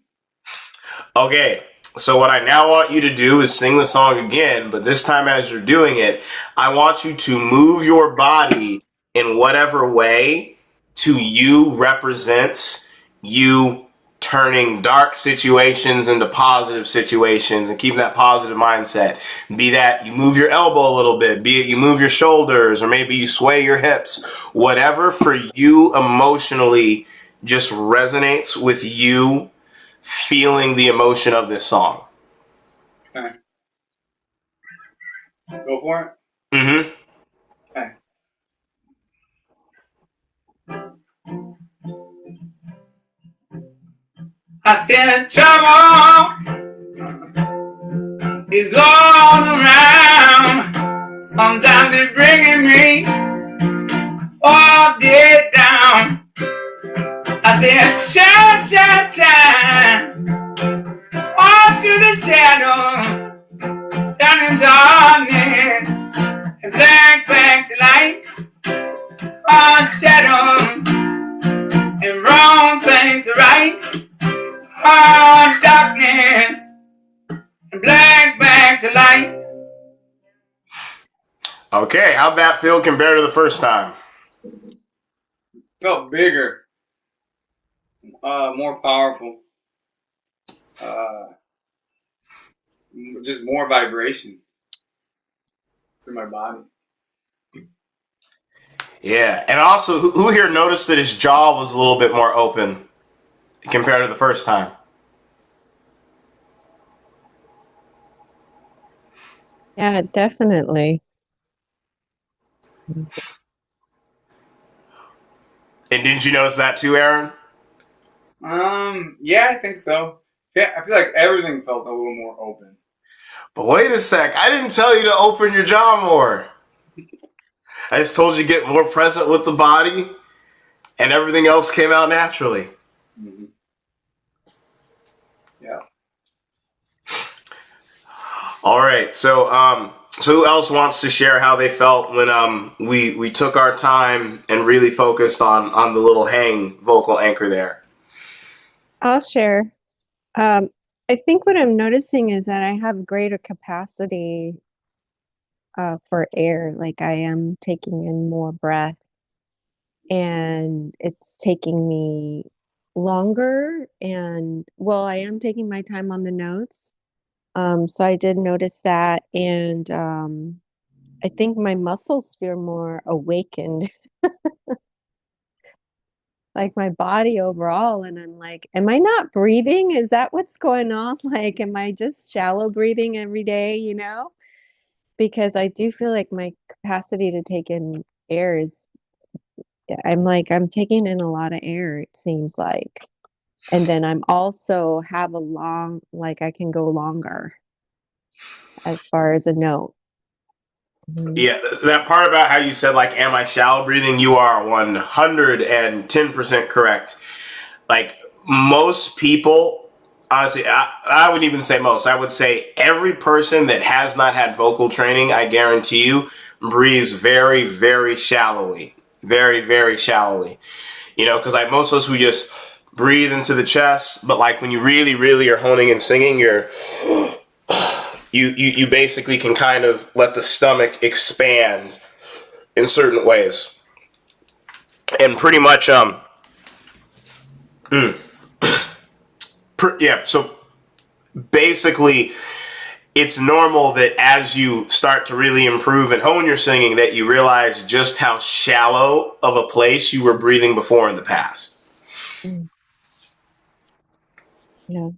Okay, so what I now want you to do is sing the song again, but this time as you're doing it, I want you to move your body in whatever way to you represents you turning dark situations into positive situations and keeping that positive mindset. Be that you move your elbow a little bit, be it you move your shoulders, or maybe you sway your hips. Whatever for you emotionally just resonates with you feeling the emotion of this song. Okay. Go for it. Mm-hmm. Okay. I said trouble is all around. Sometimes it's bringing me all day down. I said shine, shine, shine, all through the shadows, turning darkness and black back to light. All shadows and wrong things are right. All darkness and black back to light. Okay, how'd that feel compared to the first time? Felt bigger, more powerful, just more vibration through my body. Yeah, and also, who here noticed that his jaw was a little bit more open compared to the first time? Yeah, definitely. And didn't you notice that too, Aaron? Yeah, I think so. Yeah, I feel like everything felt a little more open. But wait a sec, I didn't tell you to open your jaw more. I just told you to get more present with the body, and everything else came out naturally. Mm-hmm. Yeah. All right, so who else wants to share how they felt when we took our time and really focused on the little hang vocal anchor there? I'll share. I think what I'm noticing is that I have greater capacity for air. Like I am taking in more breath, and it's taking me longer. And well, I am taking my time on the notes. So I did notice that, and I think my muscles feel more awakened, like my body overall. And I'm like, am I not breathing? Is that what's going on? Like, am I just shallow breathing every day, you know? Because I do feel like my capacity to take in air is, I'm like, I'm taking in a lot of air, it seems like. And then I'm also have a long, like I can go longer as far as a note. Mhm. Yeah, that part about how you said, like, am I shallow breathing? You are 110% correct. Like, most people, honestly, I wouldn't even say most. I would say every person that has not had vocal training, I guarantee you, breathes very, very shallowly. Very, very shallowly. You know, because like most of us, we just breathe into the chest, but like when you really, really are honing and singing, you basically can kind of let the stomach expand in certain ways, and pretty much yeah. So basically, it's normal that as you start to really improve and hone your singing, that you realize just how shallow of a place you were breathing before in the past. Mm, yeah.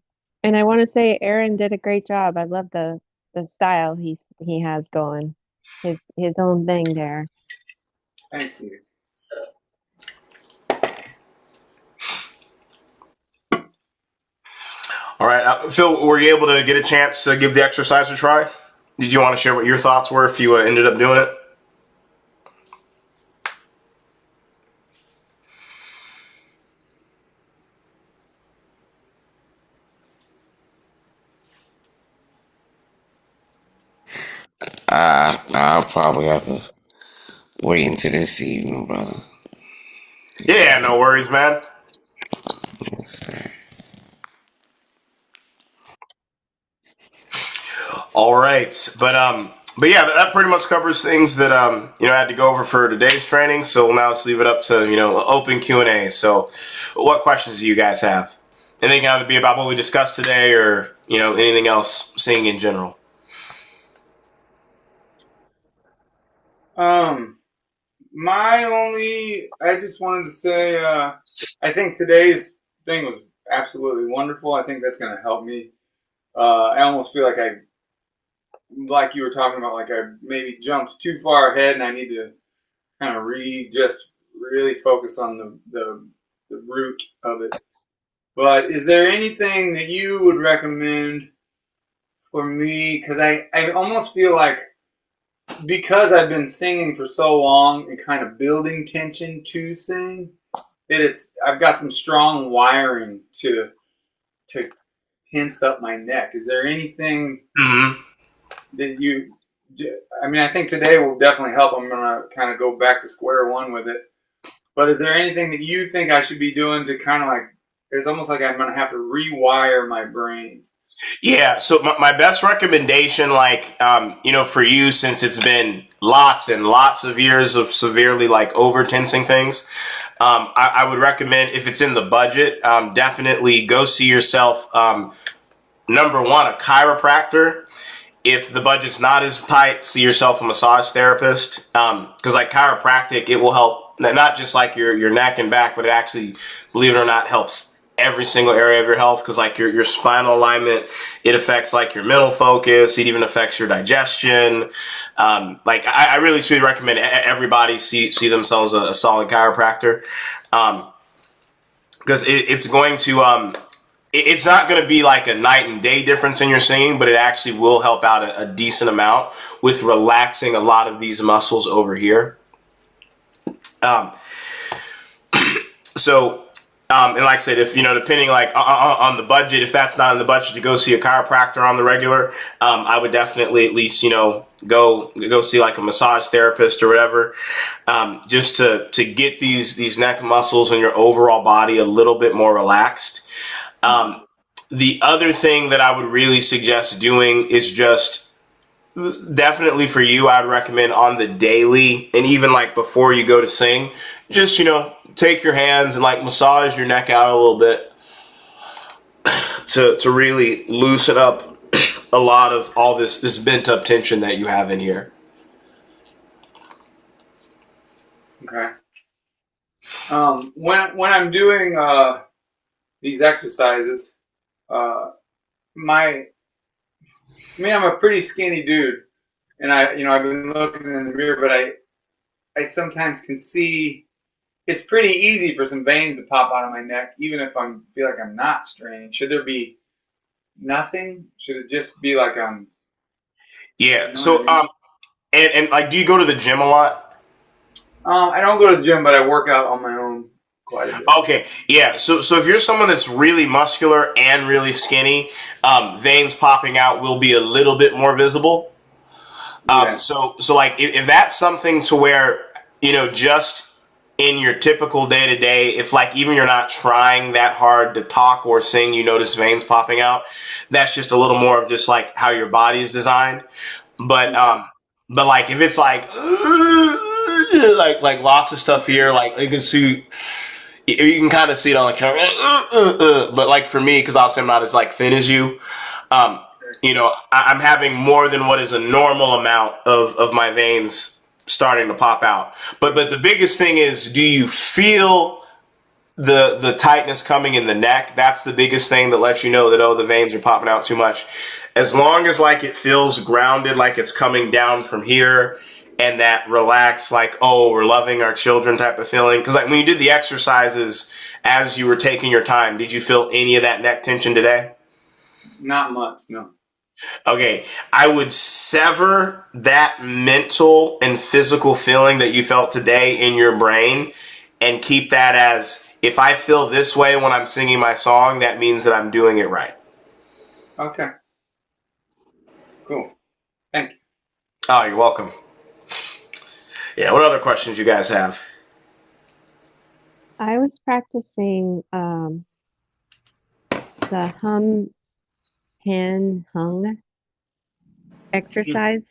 And I want to say Aaron did a great job. I love the style he has going. His own thing there. Thank you. All right, Phil, were you able to get a chance to give the exercise a try? Did you want to share what your thoughts were if you ended up doing it? I'll probably have to wait until this evening, brother. Yeah, no worries, man. Yes, sir. All right, but yeah, that pretty much covers things that I had to go over for today's training. So now let's leave it up to open Q&A. So, what questions do you guys have? And they can either be about what we discussed today, or anything else, singing in general. I just wanted to say, I think today's thing was absolutely wonderful. I think that's going to help me. I almost feel like you were talking about, like I maybe jumped too far ahead, and I need to kind of just really focus on the root of it. But is there anything that you would recommend for me? Because I almost feel like, because I've been singing for so long and kind of building tension to sing, that I've got some strong wiring to tense up my neck. Is there anything Mm-hmm. that you? I mean, I think today will definitely help. I'm gonna kind of go back to square one with it. But is there anything that you think I should be doing to kind of like? It's almost like I'm gonna have to rewire my brain. Yeah, so my best recommendation, for you, since it's been lots and lots of years of severely over tensing things, I would recommend, if it's in the budget, definitely go see yourself. Number one, a chiropractor. If the budget's not as tight, see yourself a massage therapist. Because chiropractic, it will help not just your neck and back, but it actually, believe it or not, helps every single area of your health, because your spinal alignment, it affects your mental focus, it even affects your digestion. I really truly recommend everybody see themselves a solid chiropractor, because it's going to it's not going to be like a night and day difference in your singing, but it actually will help out a decent amount with relaxing a lot of these muscles over here. And like I said, if depending on the budget, if that's not in the budget to go see a chiropractor on the regular, I would definitely at least go see a massage therapist or whatever, just to get these neck muscles and your overall body a little bit more relaxed. The other thing that I would really suggest doing is just, definitely for you, I'd recommend on the daily, and even before you go to sing, just take your hands and massage your neck out a little bit to really loosen up a lot of all this bent up tension that you have in here. Okay. When I'm doing these exercises, I'm a pretty skinny dude, and I've been looking in the mirror, but I sometimes can see it's pretty easy for some veins to pop out of my neck, even if I feel like I'm not straining. Should there be nothing? Should it just be like I'm? Yeah. You know So what I mean? and do you go to the gym a lot? I don't go to the gym, but I work out on my own quite a bit. Okay, yeah. So if you're someone that's really muscular and really skinny, veins popping out will be a little bit more visible. Yeah. So if that's something to where just in your typical day to day, if like even you're not trying that hard to talk or sing, you notice veins popping out. That's just a little more of just like how your body is designed. But like if it's like like lots of stuff here, like you can see, you can kind of see it on the camera. But like for me, because obviously I'm not as like thin as you, um, I'm having more than what is a normal amount of my veins starting to pop out. But the biggest thing is, do you feel the tightness coming in the neck? That's the biggest thing that lets you know that, oh, the veins are popping out too much. As long as like it feels grounded, like it's coming down from here, and that relaxed, like, oh, we're loving our children type of feeling. Because like when you did the exercises as you were taking your time, did you feel any of that neck tension today? Not much, no. Okay, I would sever that mental and physical feeling that you felt today in your brain and keep that as, if I feel this way when I'm singing my song, that means that I'm doing it right. Okay. Cool. Thank you. Oh, you're welcome. Yeah, what other questions you guys have? I was practicing the hung exercise,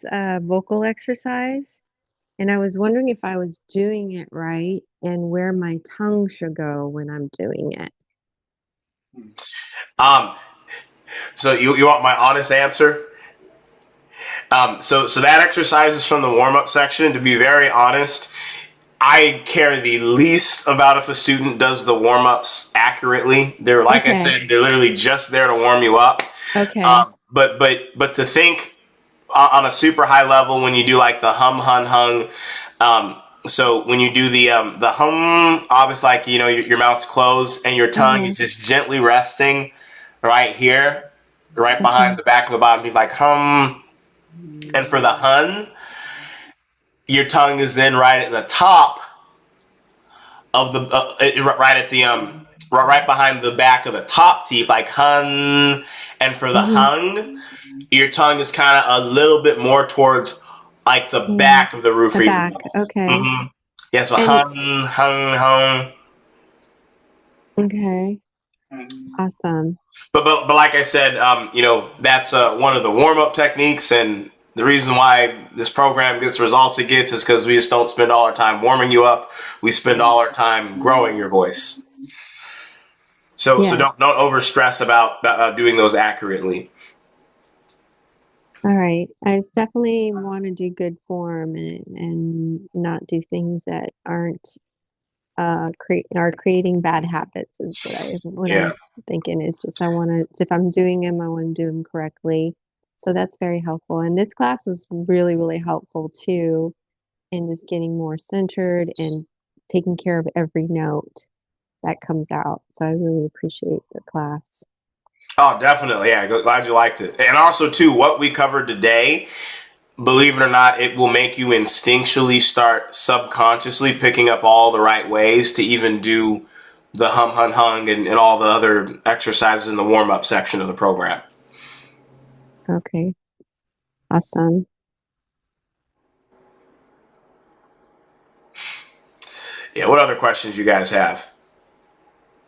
vocal exercise. And I was wondering if I was doing it right and where my tongue should go when I'm doing it. So you want my honest answer? So that exercise is from the warm-up section. To be very honest, I care the least about if a student does the warm-ups accurately. They're, like I said, they're literally just there to warm you up. Okay. But to think on a super high level, when you do like the hum, hun, hung, so when you do the hum, obviously, like, your mouth's closed and your tongue is just gently resting right here, right behind the back of the bottom teeth, like hum. And for the hun, your tongue is then right at the top of the right at the right behind the back of the top teeth, like hun. And for the hung, your tongue is kind of a little bit more towards like the back of the roof. The back. Okay. Yeah, so hun, hung, hung. Okay. Awesome. But like I said, that's one of the warm up techniques, and the reason why this program gets the results it gets is because we just don't spend all our time warming you up. We spend all our time growing your voice. So don't over stress about doing those accurately. All right. I definitely want to do good form and not do things that aren't are creating bad habits is what I'm thinking. Is just I want to, if I'm doing them, I want to do them correctly. So that's very helpful. And this class was really, really helpful too, in just getting more centered and taking care of every note that comes out. So I really appreciate the class. Oh, definitely. Yeah, glad you liked it. And also too, what we covered today, believe it or not, it will make you instinctually start subconsciously picking up all the right ways to even do the hum, hun, hung, and all the other exercises in the warm-up section of the program. Okay. Awesome. Yeah, what other questions you guys have?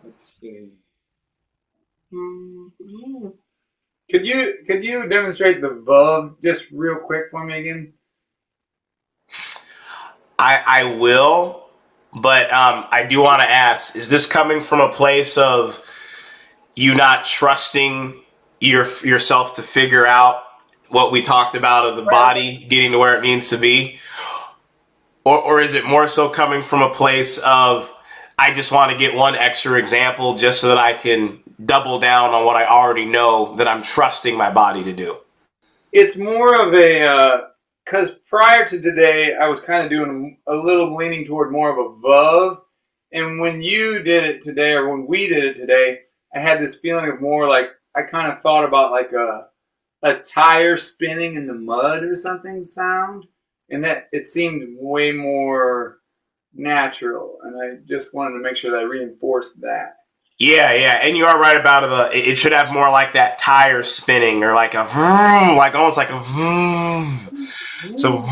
Let's see. Could you demonstrate the verb just real quick for me again? I will, but I do want to ask, is this coming from a place of you not trusting yourself to figure out what we talked about of the body getting to where it needs to be? Or is it more so coming from a place of, I just want to get one extra example just so that I can double down on what I already know that I'm trusting my body to do? It's more of a, because prior to today, I was kind of doing a little leaning toward more of a verb. And when you did it today, or when we did it today, I had this feeling of more like, I kind of thought about like a tire spinning in the mud or something sound. And that it seemed way more natural. And I just wanted to make sure that I reinforced that. Yeah, and you are right about it should have more like that tire spinning, or like a vroom, like almost like a vroom. So,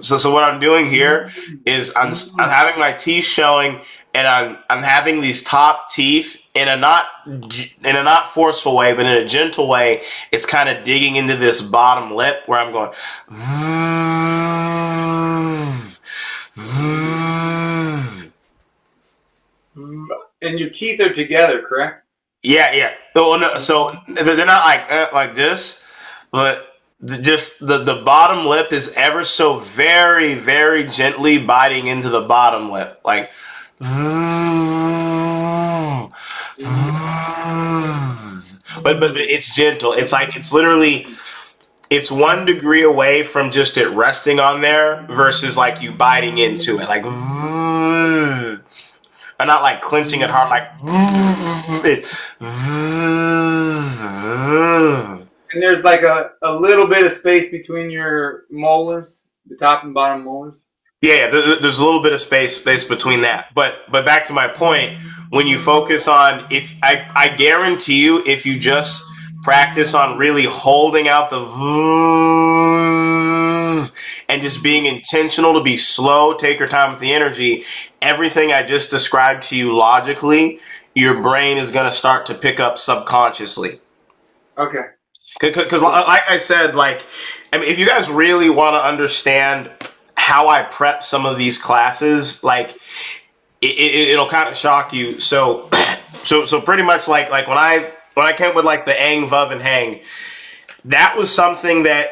so what I'm doing here is I'm having my teeth showing, and I'm having these top teeth in a not forceful way, but in a gentle way. It's kind of digging into this bottom lip where I'm going. And your teeth are together, correct? Yeah, yeah. Oh no, so they're not like this, but just the bottom lip is ever so very very gently biting into the bottom lip, like. But it's gentle. It's like it's literally it's 1 degree away from just it resting on there versus like you biting into it, like. I'm not like clenching it hard, like. And there's like a little bit of space between your molars, the top and bottom molars. Yeah, there's a little bit of space between that. But back to my point, when you focus on if I guarantee you if you just practice on really holding out the and just being intentional to be slow, take your time with the energy, everything I just described to you logically, your brain is going to start to pick up subconsciously. Okay. Because like I said, like, I mean, if you guys really want to understand how I prep some of these classes, like it'll kind of shock you. So so pretty much like when I came with like the Ang, Vuv, and Hang, that was something that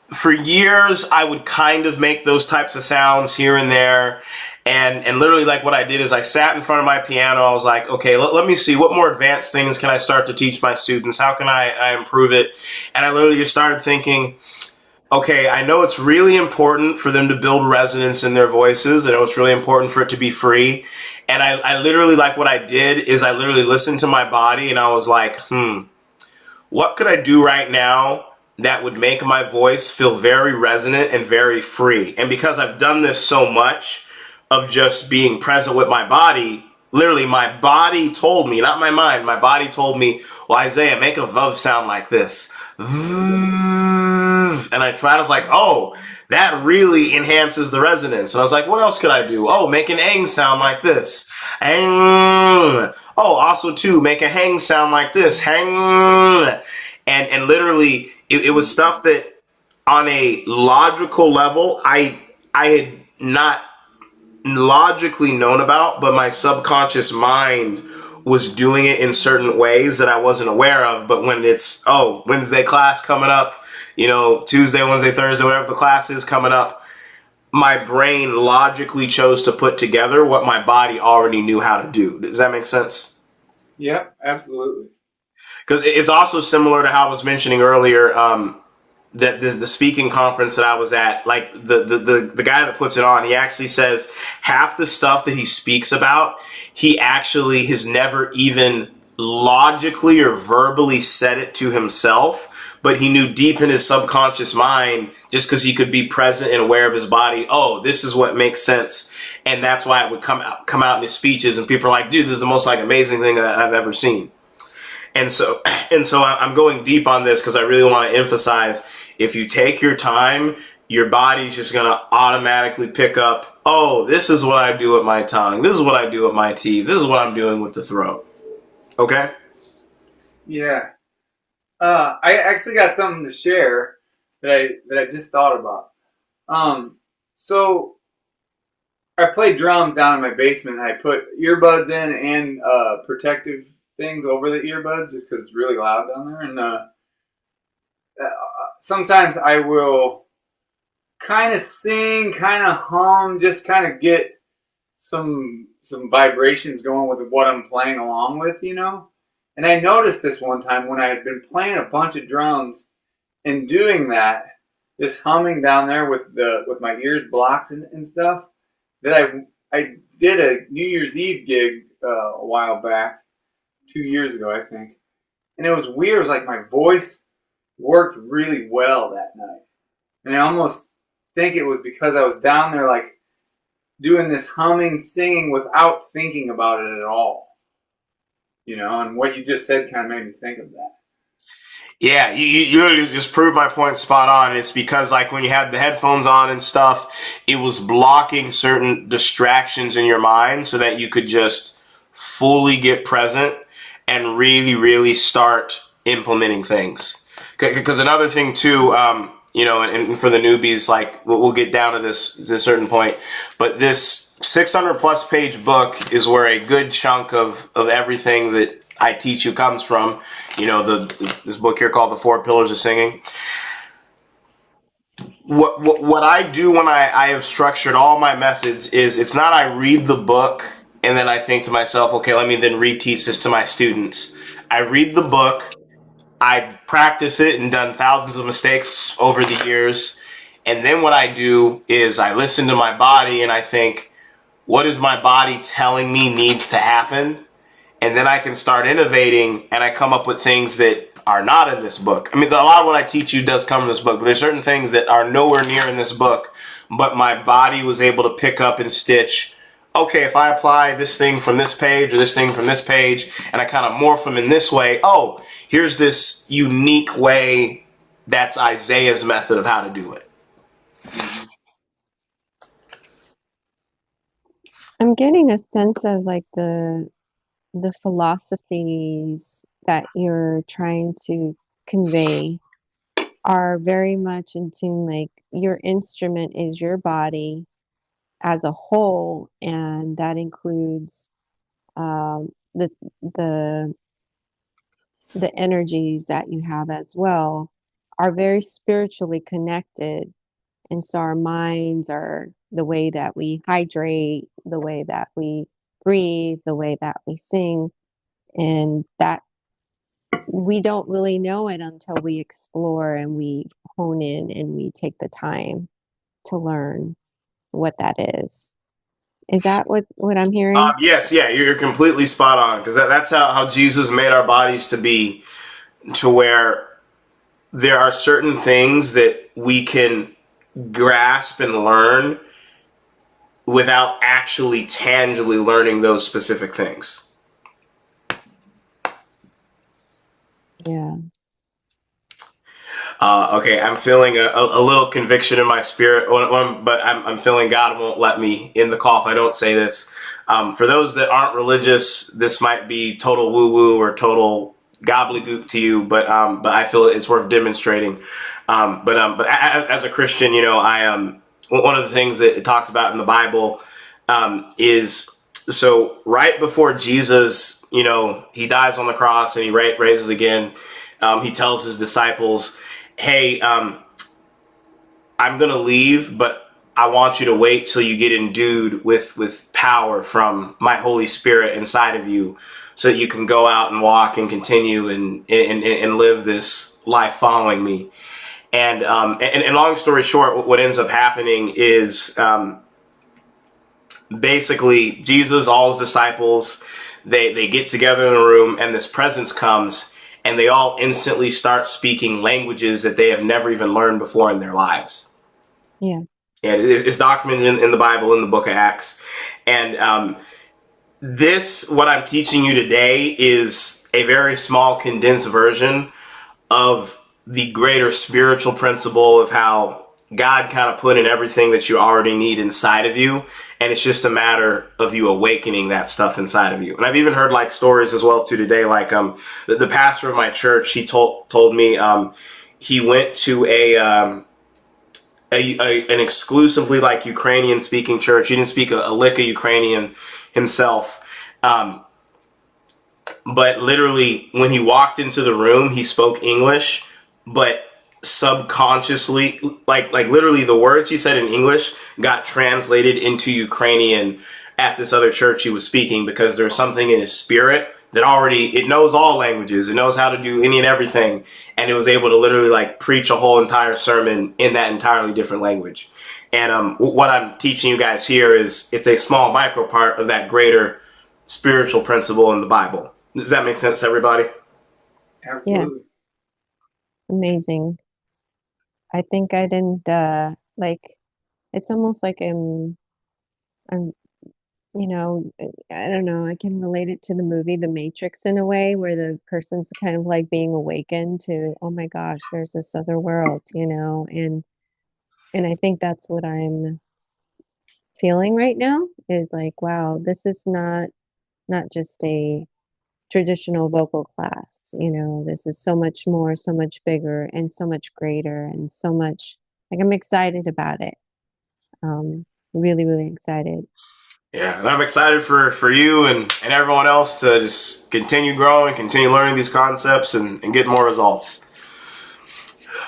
for years I would kind of make those types of sounds here and there. And literally like what I did is I sat in front of my piano. I was like, okay, let me see what more advanced things can I start to teach my students? How can I improve it? And I literally just started thinking, okay, I know it's really important for them to build resonance in their voices. I know it's really important for it to be free. And I literally, like what I did is I literally listened to my body and I was like, what could I do right now that would make my voice feel very resonant and very free? And because I've done this so much of just being present with my body, literally my body told me, not my mind, my body told me, well, Isaiah, make a Vuv sound like this. And I tried, I was like, oh, that really enhances the resonance. And I was like, what else could I do? Oh, make an Ang sound like this. Ang. Oh, also too, make a Hang sound like this. Hang. And literally, it was stuff that on a logical level, I had not logically known about, but my subconscious mind was doing it in certain ways that I wasn't aware of. But when it's, oh, Wednesday class coming up, Tuesday, Wednesday, Thursday, whatever the class is coming up, my brain logically chose to put together what my body already knew how to do. Does that make sense? Yep, absolutely. Because it's also similar to how I was mentioning earlier, that the speaking conference that I was at, like the guy that puts it on, he actually says half the stuff that he speaks about, he actually has never even logically or verbally said it to himself, but he knew deep in his subconscious mind, just because he could be present and aware of his body, oh, this is what makes sense. And that's why it would come out in his speeches, and people are like, dude, this is the most like amazing thing that I've ever seen. And so I'm going deep on this because I really want to emphasize, if you take your time, your body's just going to automatically pick up, oh, this is what I do with my tongue. This is what I do with my teeth. This is what I'm doing with the throat. Okay? Yeah. I actually got something to share that I just thought about. So I play drums down in my basement. I put earbuds in and protective things over the earbuds just because it's really loud down there. And sometimes I will kind of sing, kind of hum, just kind of get some vibrations going with what I'm playing along with, And I noticed this one time when I had been playing a bunch of drums and doing that, this humming down there with my ears blocked and stuff, that I did a New Year's Eve gig a while back, 2 years ago, I think. And it was weird. It was like my voice worked really well that night. And I almost think it was because I was down there like doing this humming, singing without thinking about it at all. And what you just said kind of made me think of that. Yeah, you literally just proved my point spot on. It's because like when you had the headphones on and stuff, it was blocking certain distractions in your mind so that you could just fully get present and really, really start implementing things. Because another thing too, and for the newbies, like we'll get down to this certain point, but this 600 plus page book is where a good chunk of everything that I teach you comes from. This book here called The Four Pillars of Singing. What I do when I have structured all my methods is it's not I read the book and then I think to myself, okay, let me then reteach this to my students. I read the book, I practice it and done thousands of mistakes over the years. And then what I do is I listen to my body and I think, what is my body telling me needs to happen? And then I can start innovating and I come up with things that are not in this book. I mean, a lot of what I teach you does come in this book, but there's certain things that are nowhere near in this book. But my body was able to pick up and stitch. Okay, if I apply this thing from this page or this thing from this page, and I kind of morph them in this way, oh, here's this unique way that's Isaiah's method of how to do it. I'm getting a sense of like the philosophies that you're trying to convey are very much in tune, like your instrument is your body as a whole, and that includes um, the the the energies that you have as well are very spiritually connected. And so our minds are the way that we hydrate, the way that we breathe, the way that we sing, and that we don't really know it until we explore and we hone in and we take the time to learn what that is. Is that what I'm hearing? Yes, yeah, you're completely spot on because that's how Jesus made our bodies to be, to where there are certain things that we can grasp and learn without actually tangibly learning those specific things. Yeah. Okay, I'm feeling a little conviction in my spirit, but I'm feeling God won't let me in the call if I don't say this. For those that aren't religious, this might be total woo-woo or total gobbledygook to you, but I feel it's worth demonstrating. But as a Christian, I am one of the things that it talks about in the Bible is so right before Jesus, he dies on the cross and he raises again. He tells his disciples, hey, I'm going to leave, but I want you to wait till you get endued with power from my Holy Spirit inside of you so that you can go out and walk and continue and live this life following me. And long story short, what ends up happening is basically Jesus, all his disciples, they get together in a room and this presence comes and they all instantly start speaking languages that they have never even learned before in their lives. Yeah. And it's documented in the Bible, in the book of Acts. And what I'm teaching you today is a very small condensed version of the greater spiritual principle of how God kind of put in everything that you already need inside of you. And it's just a matter of you awakening that stuff inside of you. And I've even heard like stories as well too today, like the pastor of my church, he told me he went to an exclusively like Ukrainian speaking church. He didn't speak a lick of Ukrainian himself. But literally when he walked into the room, he spoke English, but subconsciously, like literally the words he said in English got translated into Ukrainian at this other church he was speaking, because there's something in his spirit that already, it knows all languages, it knows how to do any and everything, and it was able to literally like preach a whole entire sermon in that entirely different language. And what I'm teaching you guys here is it's a small micro part of that greater spiritual principle in the Bible. Does that make sense to everybody? Absolutely. Amazing. I think I didn't like it's almost like I'm you know, I don't know, I can relate it to the movie The Matrix in a way where the person's kind of like being awakened to, oh my gosh, there's this other world, you know, and I think that's what I'm feeling right now is like, wow, this is not just a traditional vocal class, you know, this is so much more, so much bigger and so much greater and so much like I'm excited about it. Really, really excited. Yeah, and I'm excited for you and everyone else to just continue growing, continue learning these concepts, and get more results.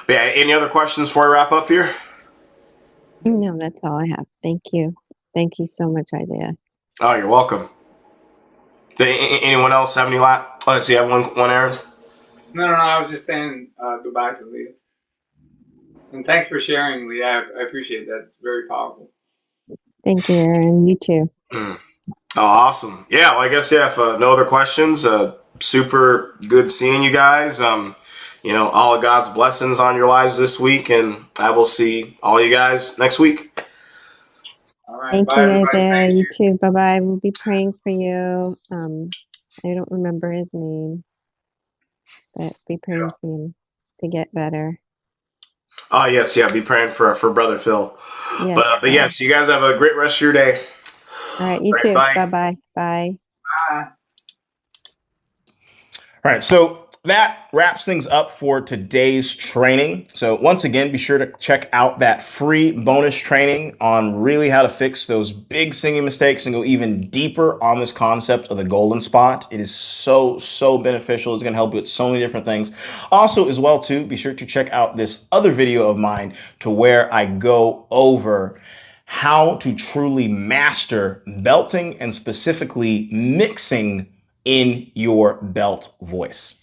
But yeah, any other questions before we wrap up here? No, that's all I have. Thank you. Thank you so much, Isaiah. Oh, you're welcome. Anyone else have any let's see, I have one Aaron. No, I was just saying goodbye to Leah. And thanks for sharing, Leah. I appreciate that. It's very powerful. Thank you, Aaron. You too. Mm. Oh, awesome. Yeah, well, I guess, yeah, if no other questions, super good seeing you guys. All of God's blessings on your lives this week, and I will see all you guys next week. All right. Thank Bye, you, everybody. Isaiah. Thank You you. too. Bye bye. We'll be praying for you. I don't remember his name, but be praying for him to get better. Oh, yes, yeah, be praying for Brother Phil. Yes. But yes, you guys have a great rest of your day. All right. You All right, too. bye. Bye bye. Bye. Bye. All right, so that wraps things up for today's training. So once again, be sure to check out that free bonus training on really how to fix those big singing mistakes and go even deeper on this concept of the golden spot. It is so beneficial. It's going to help you with so many different things. Also, as well, too, be sure to check out this other video of mine to where I go over how to truly master belting and specifically mixing in your belt voice.